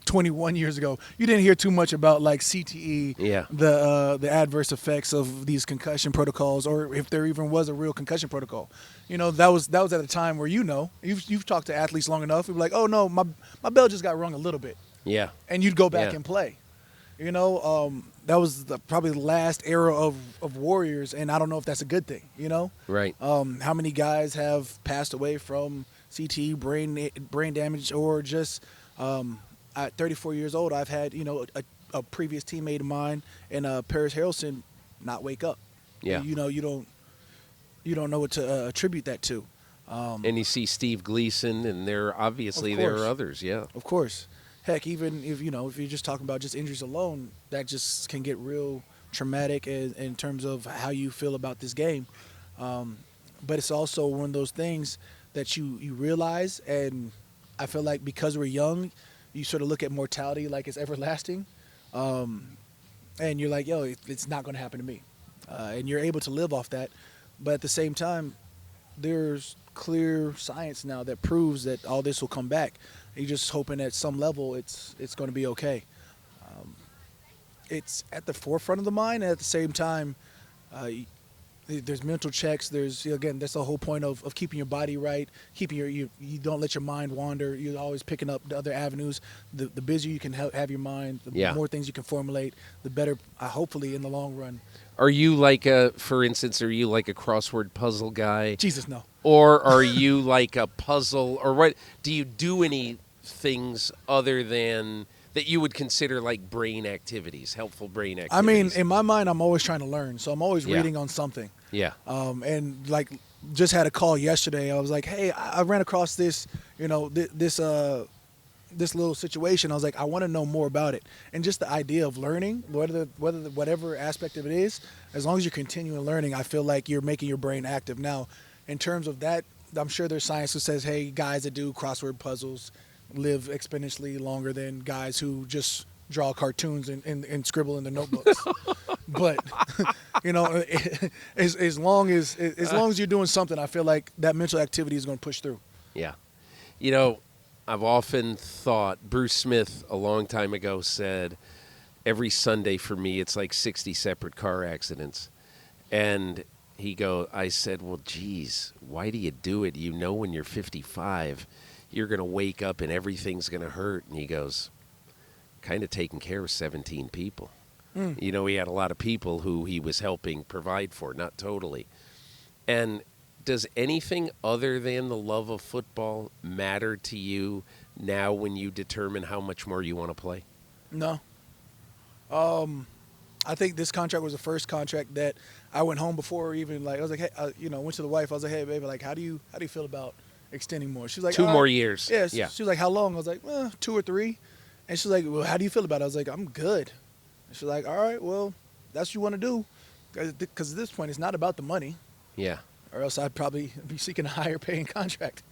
21 years ago, you didn't hear too much about CTE, the adverse effects of these concussion protocols, or if there even was a real concussion protocol. That was at a time where you've talked to athletes long enough. You'd be like, oh no, my bell just got rung a little bit. Yeah. And you'd go back and play. That was probably the last era of Warriors, and I don't know if that's a good thing. Right. How many guys have passed away from CTE, brain damage, or just at 34 years old, I've had a previous teammate of mine and Paris Harrelson not wake up. Yeah. You don't know what to attribute that to. And you see Steve Gleason, and there are others. Yeah. Of course. Heck, even if you're just talking about just injuries alone, that just can get real traumatic in terms of how you feel about this game. But it's also one of those things that you realize, and I feel like because we're young, you sort of look at mortality like it's everlasting, and you're like, yo, it's not going to happen to me, and you're able to live off that. But at the same time, there's clear science now that proves that all this will come back. You're just hoping at some level it's going to be okay. It's at the forefront of the mind, and at the same time, there's mental checks. There's, again, that's the whole point of keeping your body right, keeping you don't let your mind wander. You're always picking up the other avenues. The busier you can have your mind, the more things you can formulate, the better, hopefully, in the long run. Are you like a, for instance, are you like a crossword puzzle guy? Jesus, no. Or are you like a puzzle, or what? Do you do any things other than that you would consider like brain activities, helpful brain activities? I mean, in my mind, I'm always trying to learn, so I'm always Yeah. reading on something. Yeah. And like, just had a call yesterday. I was like, hey, I ran across this, this little situation. I was like, I want to know more about it, and just the idea of learning, whatever aspect of it is, as long as you're continuing learning, I feel like you're making your brain active. Now, in terms of that, I'm sure there's science who says, hey, guys that do crossword puzzles live exponentially longer than guys who just draw cartoons and scribble in their notebooks. But as long as you're doing something, I feel like that mental activity is going to push through. Yeah. I've often thought, Bruce Smith a long time ago said, every Sunday for me, it's like 60 separate car accidents. And I said, well, geez, why do you do it? You know when you're 55, you're going to wake up and everything's going to hurt. And he goes, kind of taking care of 17 people. He had a lot of people who he was helping provide for, not totally. And does anything other than the love of football matter to you now when you determine how much more you want to play? No. I think this contract was the first contract that I went home before even, like, I was like, hey, went to the wife. I was like, hey, baby, like, how do you feel about extending more? She was like, 2 more years. Yeah. Yeah. She was like, how long? I was like, 2 or 3. And she's like, well, how do you feel about it? I was like, I'm good. And she's like, all right, well, that's what you want to do. Because at this point, it's not about the money. Yeah. Or else I'd probably be seeking a higher paying contract.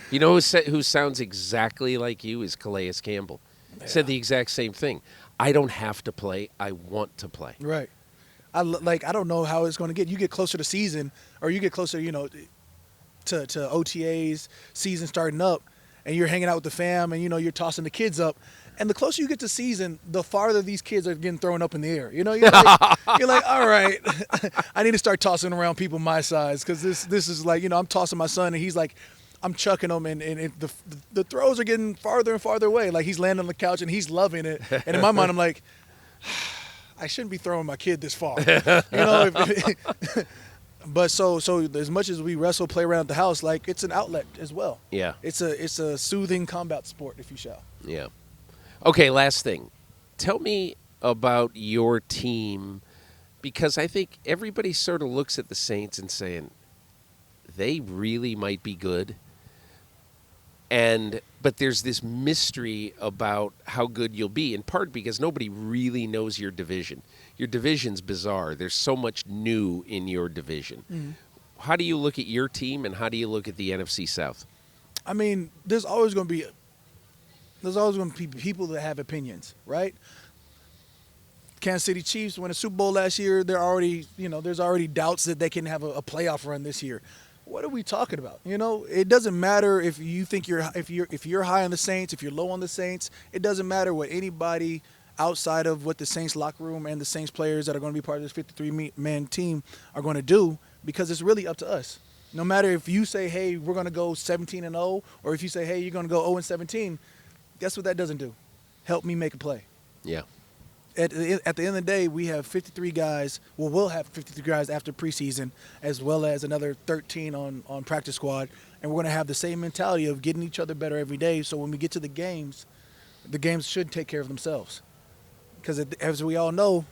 You know who sounds exactly like you is Calais Campbell. Yeah. Said the exact same thing. I don't have to play. I want to play. Right. I don't know how it's going to get. You get closer to season, or you get closer, to OTAs, season starting up, and you're hanging out with the fam, and you're tossing the kids up. And the closer you get to season, the farther these kids are getting thrown up in the air. You're like, all right, I need to start tossing around people my size, because this is like, I'm tossing my son, and he's like, I'm chucking him, and the throws are getting farther and farther away. Like, he's landing on the couch, and he's loving it. And in my mind, I'm like, I shouldn't be throwing my kid this far. But so as much as we wrestle, play around the house, like, it's an outlet as well. Yeah. It's a soothing combat sport, if you shall. Yeah. Okay, last thing. Tell me about your team, because I think everybody sort of looks at the Saints and saying, they really might be good. But there's this mystery about how good you'll be, in part because nobody really knows your division. Your division's bizarre. There's so much new in your division. Mm-hmm. How do you look at your team, and how do you look at the NFC South? I mean, there's always going to be people that have opinions, right? Kansas City Chiefs won a Super Bowl last year. They're already, there's already doubts that they can have a playoff run this year. What are we talking about? It doesn't matter if you think if you're high on the Saints, if you're low on the Saints. It doesn't matter what anybody outside of what the Saints locker room and the Saints players that are going to be part of this 53-man team are going to do, because it's really up to us. No matter if you say, hey, we're going to go 17-0, or if you say, hey, you're going to go 0-17, guess what that doesn't do? Help me make a play. Yeah. At the end of the day, we have 53 guys. Well, we'll have 53 guys after preseason, as well as another 13 on practice squad. And we're going to have the same mentality of getting each other better every day. So when we get to the games should take care of themselves. Because as we all know,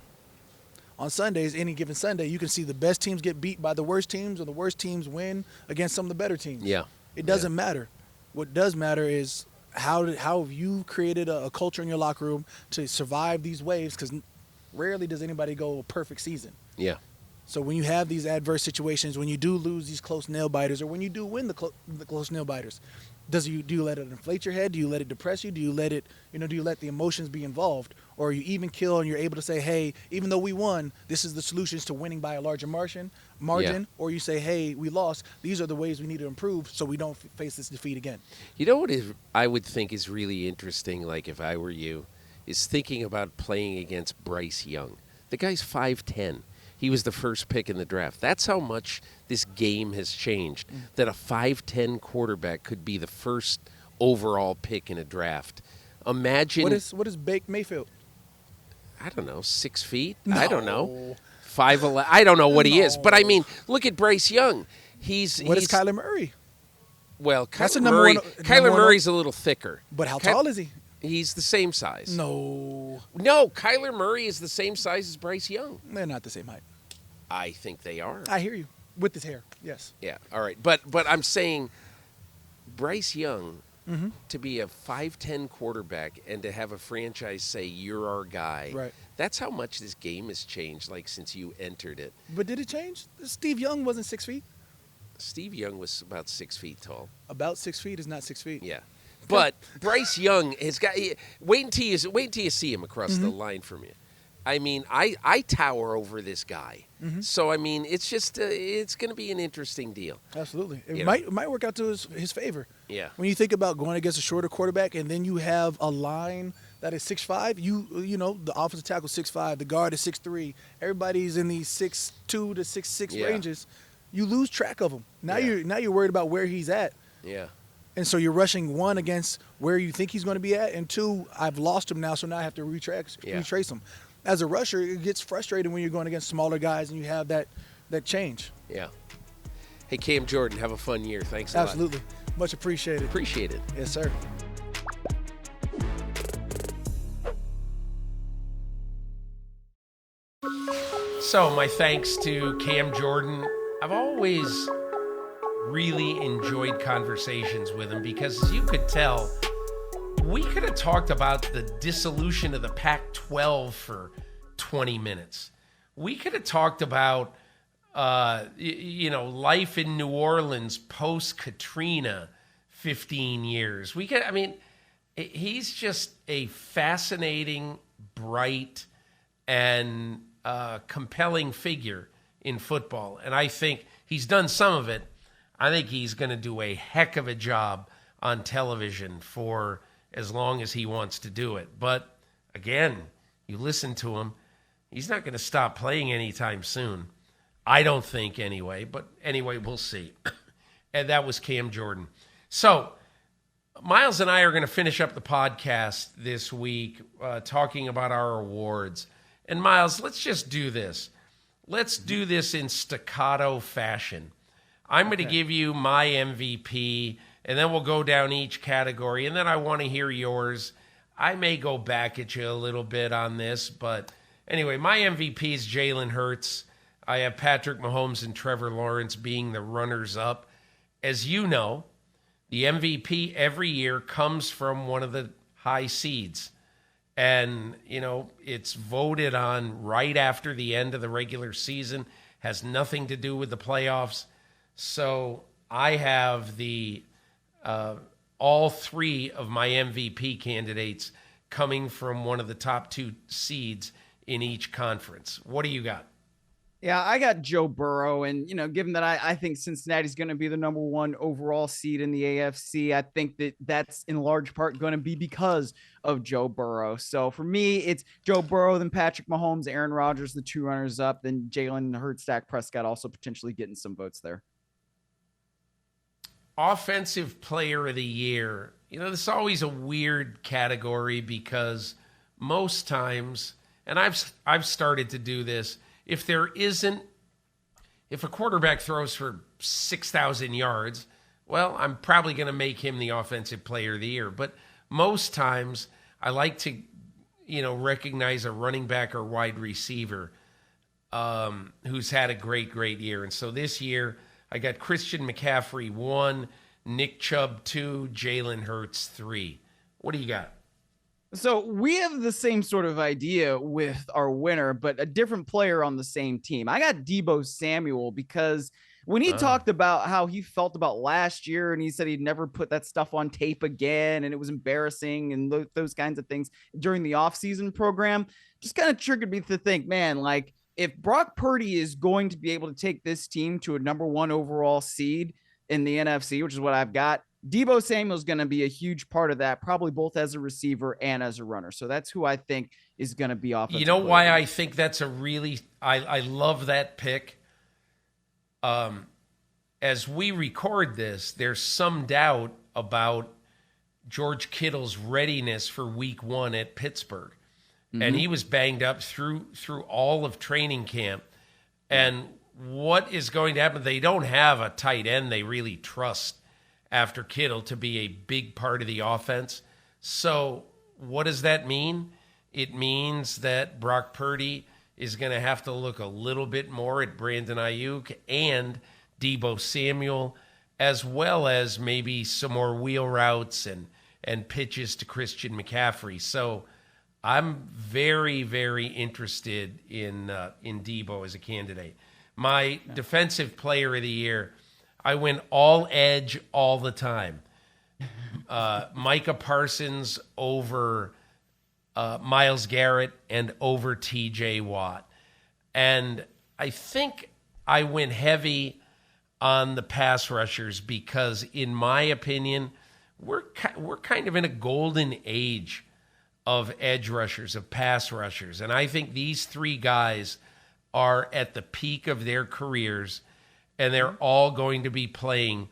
on Sundays, any given Sunday, you can see the best teams get beat by the worst teams, or the worst teams win against some of the better teams. Yeah. It doesn't matter. What does matter is how have you created a culture in your locker room to survive these waves, because rarely does anybody go a perfect season. Yeah. So when you have these adverse situations, when you do lose these close nail biters, or when you do win the close nail biters, do you let it inflate your head? Do you let it depress you? Do you let the emotions be involved? Or are you even kill and you're able to say, hey, even though we won, this is the solutions to winning by a larger margin? Yeah. Or you say, hey, we lost. These are the ways we need to improve so we don't face this defeat again. You know what I would think is really interesting, like if I were you, is thinking about playing against Bryce Young. The guy's 5'10". He was the first pick in the draft. That's how much this game has changed, that a 5'10" quarterback could be the first overall pick in a draft. Imagine. What is Baker Mayfield? I don't know, 6 feet? No. I don't know. 5'11". I don't know what he is, but I No. mean, look at Bryce Young. What He's is Kyler Murray? Well, That's the Kyler number Murray. one- Kyler number one- Murray's a little thicker. But how tall is he? He's the same size. No, Kyler Murray is the same size as Bryce Young. they're not the same height. I think they are. I hear you. With his hair, yes. Yeah, all right. But I'm saying Bryce Young, Mm-hmm. to be a 5'10" quarterback and to have a franchise say, you're our guy, Right. that's how much this game has changed, like, since you entered it. But did it change? Steve Young wasn't 6 feet. Steve Young was about 6 feet tall. About 6 feet is not 6 feet. Yeah. But Bryce Young has got – wait until you see him across the line from you. I mean, I tower over this guy. Mm-hmm. So, I mean, it's just it's going to be an interesting deal. Absolutely. It You might work out to his favor. Yeah. When you think about going against a shorter quarterback and then you have a line that is 6'5", you know, the offensive tackle 6'5", the guard is 6'3", everybody's in these 6'2" to 6'6" Yeah. ranges. You lose track of him. Now Yeah. you're worried about where he's at. Yeah. And so you're rushing, one, against where you think he's going to be at, and two, I've lost him now, so now I have to retrace him. As a rusher, it gets frustrating when you're going against smaller guys and you have that change. Yeah. Hey, Cam Jordan, have a fun year. Thanks a lot. Absolutely. Much appreciated. Appreciate it. Yes, sir. So my thanks to Cam Jordan. I've always really enjoyed conversations with him because, as you could tell, we could have talked about the dissolution of the Pac-12 for 20 minutes. We could have talked about, life in New Orleans post-Katrina 15 years. He's just a fascinating, bright, and compelling figure in football. And I think he's done some of it. I think he's going to do a heck of a job on television for as long as he wants to do it. But again, you listen to him, he's not going to stop playing anytime soon. I don't think anyway, but anyway, we'll see. And that was Cam Jordan. So Myles and I are going to finish up the podcast this week talking about our awards. And Myles, let's just do this. Let's do this in staccato fashion. I'm going to give you my MVP, and then we'll go down each category, and then I want to hear yours. I may go back at you a little bit on this, but anyway, my MVP is Jalen Hurts. I have Patrick Mahomes and Trevor Lawrence being the runners-up. As you know, the MVP every year comes from one of the high seeds. And, it's voted on right after the end of the regular season, has nothing to do with the playoffs. So I have all three of my MVP candidates coming from one of the top two seeds in each conference. What do you got? Yeah, I got Joe Burrow. And, given that I think Cincinnati's going to be the number one overall seed in the AFC, I think that's in large part going to be because of Joe Burrow. So for me, it's Joe Burrow, then Patrick Mahomes, Aaron Rodgers, the two runners up, then Jalen Hurts, Dak Prescott also potentially getting some votes there. Offensive Player of the Year. This is always a weird category because most times, and I've started to do this, if a quarterback throws for 6,000 yards, well, I'm probably going to make him the Offensive Player of the Year. But most times I like to, recognize a running back or wide receiver who's had a great, great year. And so this year I got Christian McCaffrey 1, Nick Chubb 2, Jalen Hurts 3. What do you got? So we have the same sort of idea with our winner, but a different player on the same team. I got Deebo Samuel because when he talked about how he felt about last year and he said he'd never put that stuff on tape again and it was embarrassing and those kinds of things during the offseason program, just kind of triggered me to think, man, like if Brock Purdy is going to be able to take this team to a number one overall seed in the NFC, which is what I've got, Deebo Samuel is going to be a huge part of that, probably both as a receiver and as a runner. So that's who I think is going to be offensive. You know why I think that's I love that pick? As we record this, there's some doubt about George Kittle's readiness for week 1 at Pittsburgh. Mm-hmm. And he was banged up through all of training camp. And what is going to happen? They don't have a tight end they really trust after Kittle to be a big part of the offense. So what does that mean? It means that Brock Purdy is going to have to look a little bit more at Brandon Ayuk and Deebo Samuel, as well as maybe some more wheel routes and pitches to Christian McCaffrey. So I'm very, very interested in Deebo as a candidate. My defensive player of the year, I went all edge all the time. Micah Parsons over Myles Garrett and over TJ Watt. And I think I went heavy on the pass rushers because, in my opinion, we're kind of in a golden age of edge rushers, of pass rushers. And I think these three guys are at the peak of their careers, and they're all going to be playing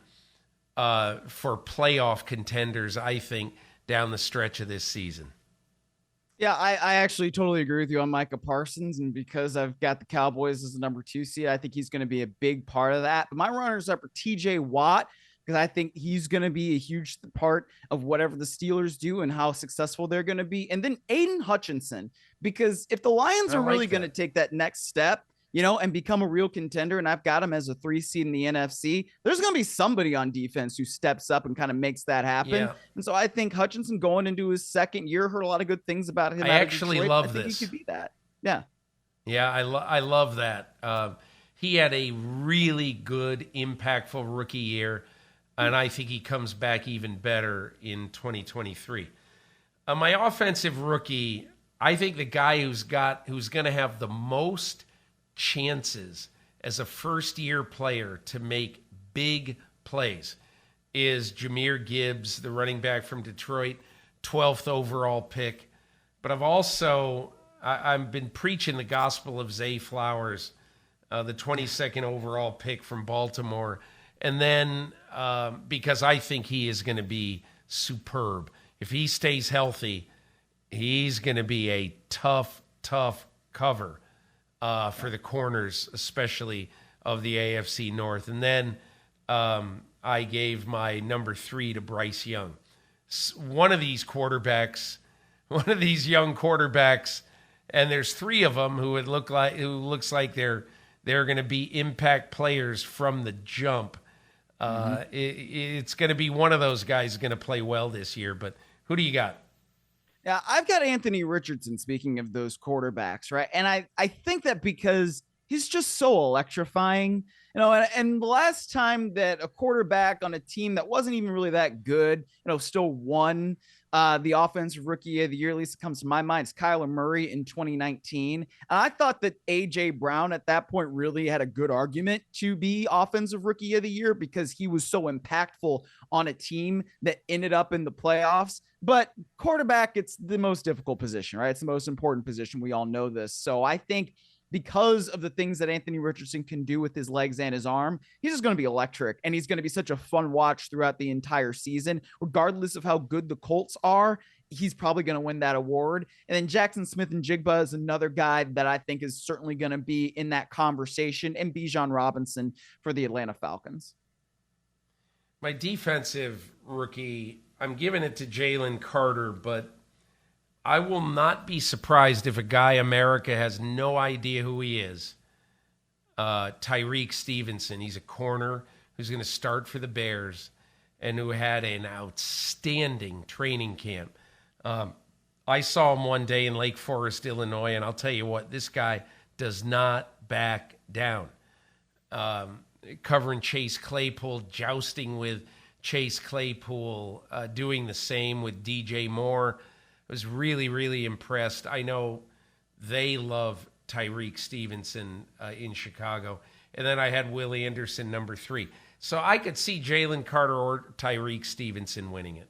for playoff contenders, I think, down the stretch of this season. Yeah, I actually totally agree with you on Micah Parsons. And because I've got the Cowboys as the number 2 seed, I think he's going to be a big part of that. But my runners up are TJ Watt, because I think he's going to be a huge part of whatever the Steelers do and how successful they're going to be. And then Aiden Hutchinson, because if the Lions are really going to take that next step, and become a real contender, and I've got him as a 3 seed in the NFC, there's going to be somebody on defense who steps up and kind of makes that happen. Yeah. And so I think Hutchinson going into his second year, heard a lot of good things about him. I actually love this. I think he could be that. Yeah. Yeah, I love that. He had a really good, impactful rookie year, and I think he comes back even better in 2023. My offensive rookie, I think the guy who's going to have the most chances as a first-year player to make big plays is Jahmyr Gibbs, the running back from Detroit, 12th overall pick. But I've been preaching the gospel of Zay Flowers, the 22nd overall pick from Baltimore. And then because I think he is going to be superb. If he stays healthy, he's going to be a tough cover for the corners, especially of the AFC North. And then I gave my number 3 to Bryce Young. One of these young quarterbacks, and there's 3 of them who looks like they're going to be impact players from the jump. It's going to be one of those guys who's going to play well this year. But who do you got? Yeah, I've got Anthony Richardson, speaking of those quarterbacks, right? And I think that because he's just so electrifying, and the last time that a quarterback on a team that wasn't even really that good, still won the offensive rookie of the year, at least it comes to my mind, is Kyler Murray in 2019. And I thought that A.J. Brown at that point really had a good argument to be offensive rookie of the year because he was so impactful on a team that ended up in the playoffs. But quarterback, it's the most difficult position, right? It's the most important position. We all know this. So I think because of the things that Anthony Richardson can do with his legs and his arm, he's just going to be electric, and he's going to be such a fun watch throughout the entire season, regardless of how good the Colts are. He's probably going to win that award. And then Jackson Smith-Njigba is another guy that I think is certainly going to be in that conversation, and Bijan Robinson for the Atlanta Falcons. My defensive rookie, I'm giving it to Jalen Carter, but I will not be surprised if a guy America has no idea who he is. Tyreek Stevenson. He's a corner who's going to start for the Bears and who had an outstanding training camp. I saw him one day in Lake Forest, Illinois, and I'll tell you what, this guy does not back down. Covering Chase Claypool, jousting with Chase Claypool, doing the same with DJ Moore. I was really, really impressed. I know they love Tyreek Stevenson in Chicago. And then I had Will Anderson, number 3. So I could see Jalen Carter or Tyreek Stevenson winning it.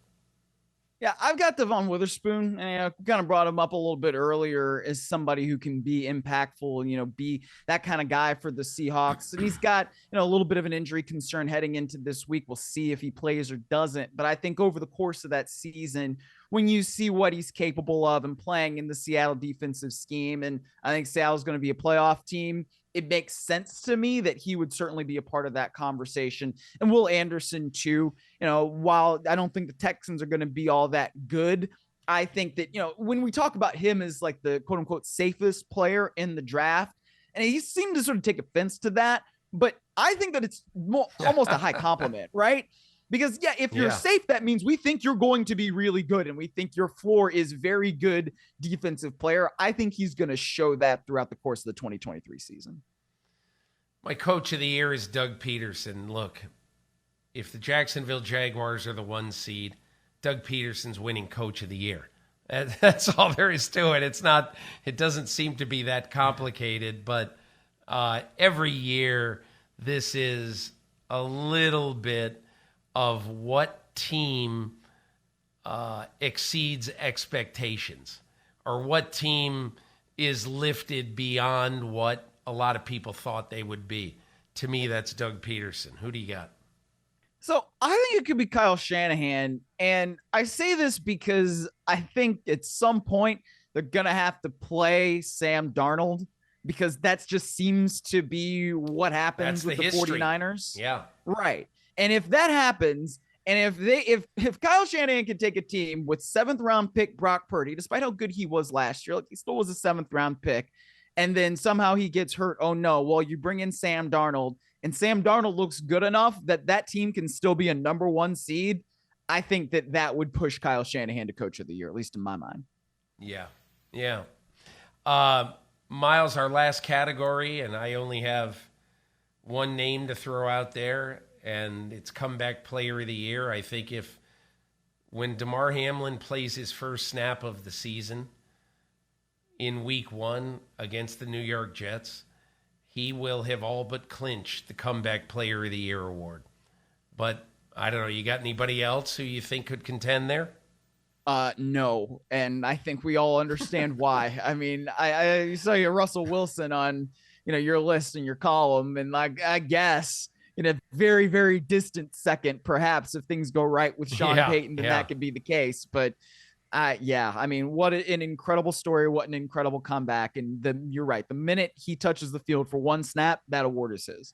Yeah, I've got Devon Witherspoon, and I kind of brought him up a little bit earlier as somebody who can be impactful, be that kind of guy for the Seahawks. And he's got, a little bit of an injury concern heading into this week. We'll see if he plays or doesn't. But I think over the course of that season, when you see what he's capable of and playing in the Seattle defensive scheme, and I think Seattle's going to be a playoff team, it makes sense to me that he would certainly be a part of that conversation. And Will Anderson too, while I don't think the Texans are going to be all that good, I think that, when we talk about him as like the quote unquote safest player in the draft, and he seemed to sort of take offense to that, but I think that it's almost a high compliment, right? Because if you're safe, that means we think you're going to be really good. And we think your floor is very good defensive player. I think he's going to show that throughout the course of the 2023 season. My coach of the year is Doug Peterson. Look, if the Jacksonville Jaguars are the 1 seed, Doug Peterson's winning coach of the year. That's all there is to it. It doesn't seem to be that complicated, but every year this is a little bit of what team exceeds expectations, or what team is lifted beyond what a lot of people thought they would be. To me, that's Doug Peterson. Who do you got? So I think it could be Kyle Shanahan. And I say this because I think at some point they're going to have to play Sam Darnold, because that just seems to be what happens with the 49ers. Yeah. Right. And if that happens, and if Kyle Shanahan can take a team with 7th round pick Brock Purdy, despite how good he was last year, like he still was a 7th round pick, and then somehow he gets hurt. Oh no. Well, you bring in Sam Darnold, and Sam Darnold looks good enough that team can still be a number 1 seed. I think that would push Kyle Shanahan to coach of the year, at least in my mind. Yeah. Yeah. Myles, our last category, and I only have one name to throw out there, and it's comeback player of the year. I think when Damar Hamlin plays his first snap of the season in week 1 against the New York Jets, he will have all but clinched the comeback player of the year award. But I don't know, you got anybody else who you think could contend there? No. And I think we all understand why. I mean, I saw you Russell Wilson on, your list and your column. And I guess in a very, very distant second, perhaps if things go right with Sean Payton, then that could be the case. But I mean, what an incredible story. What an incredible comeback. And you're right. The minute he touches the field for 1 snap, that award is his.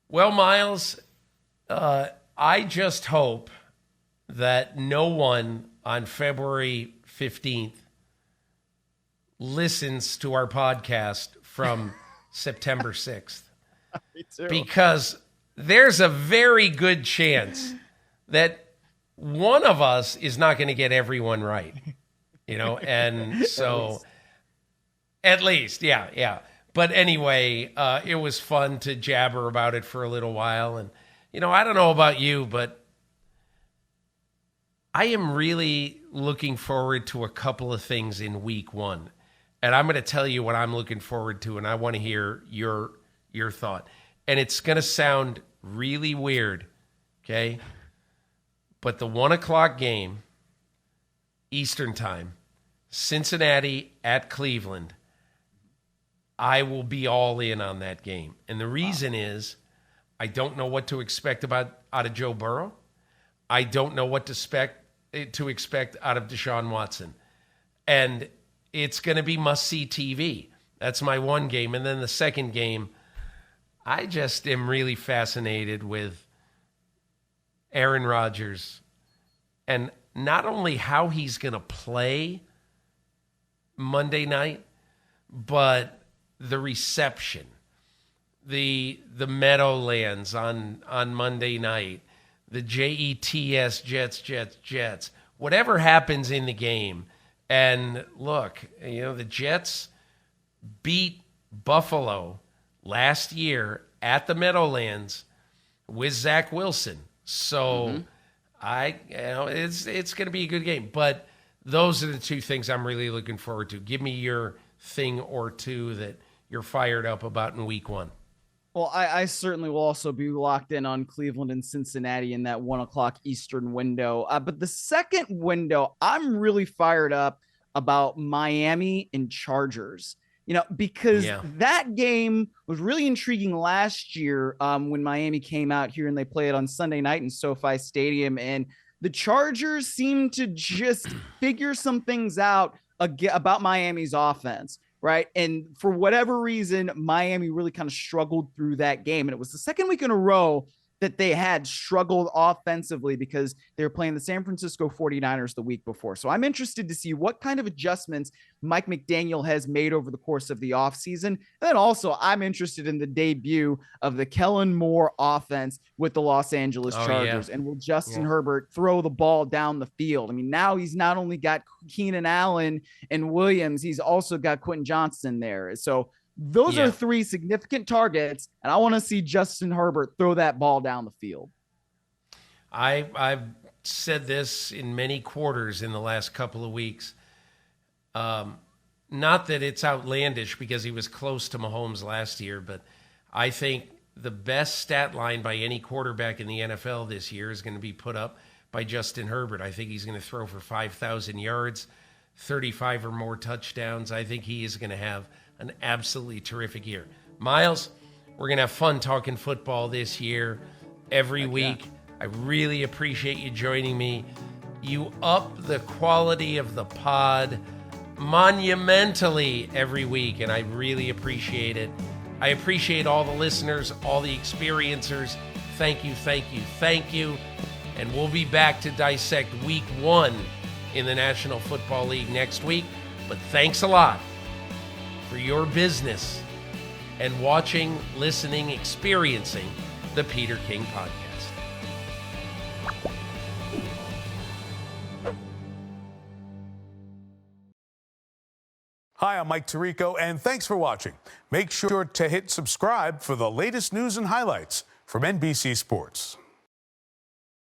Well, Myles, I just hope that no one on February 15th listens to our podcast from September 6th. Me too. Because there's a very good chance that one of us is not going to get everyone right, and so at least, yeah. But anyway, it was fun to jabber about it for a little while. And, I don't know about you, but I am really looking forward to a couple of things in week 1. And I'm going to tell you what I'm looking forward to, and I want to hear your thought. And it's going to sound really weird, okay? But the 1:00 game, Eastern time, Cincinnati at Cleveland, I will be all in on that game. And the reason is I don't know what to expect out of Joe Burrow. I don't know what to expect out of Deshaun Watson. And it's going to be must-see TV. That's my one game. And then the second game, I just am really fascinated with Aaron Rodgers, and not only how he's going to play Monday night, but the reception, the Meadowlands on Monday night, the Jets, Jets, whatever happens in the game. And look, the Jets beat Buffalo last year at the Meadowlands with Zach Wilson. So it's going to be a good game. But those are the two things I'm really looking forward to. Give me your thing or two that you're fired up about in week 1. Well, I certainly will also be locked in on Cleveland and Cincinnati in that 1:00 Eastern window. But the second window, I'm really fired up about Miami and Chargers. Because that game was really intriguing last year when Miami came out here and they played on Sunday night in SoFi Stadium. And the Chargers seemed to just figure some things out about Miami's offense. right? And for whatever reason, Miami really kind of struggled through that game. And it was the second week in a row that they had struggled offensively because they were playing the San Francisco 49ers the week before. So I'm interested to see what kind of adjustments Mike McDaniel has made over the course of the offseason. And then also, I'm interested in the debut of the Kellen Moore offense with the Los Angeles Chargers. And will Justin Herbert throw the ball down the field? I mean, now he's not only got Keenan Allen and Williams, he's also got Quentin Johnston there. So those are three significant targets, and I want to see Justin Herbert throw that ball down the field. I've said this in many quarters in the last couple of weeks. Not that it's outlandish because he was close to Mahomes last year, but I think the best stat line by any quarterback in the NFL this year is going to be put up by Justin Herbert. I think he's going to throw for 5,000 yards, 35 or more touchdowns. I think he is going to have an absolutely terrific year. Myles, we're going to have fun talking football this year every week. I really appreciate you joining me. You up the quality of the pod monumentally every week, and I really appreciate it. I appreciate all the listeners, all the experiencers. Thank you, thank you, thank you. And we'll be back to dissect week 1 in the National Football League next week. But thanks a lot for your business and watching, listening, experiencing the Peter King Podcast. Hi, I'm Mike Tirico, and thanks for watching. Make sure to hit subscribe for the latest news and highlights from NBC Sports.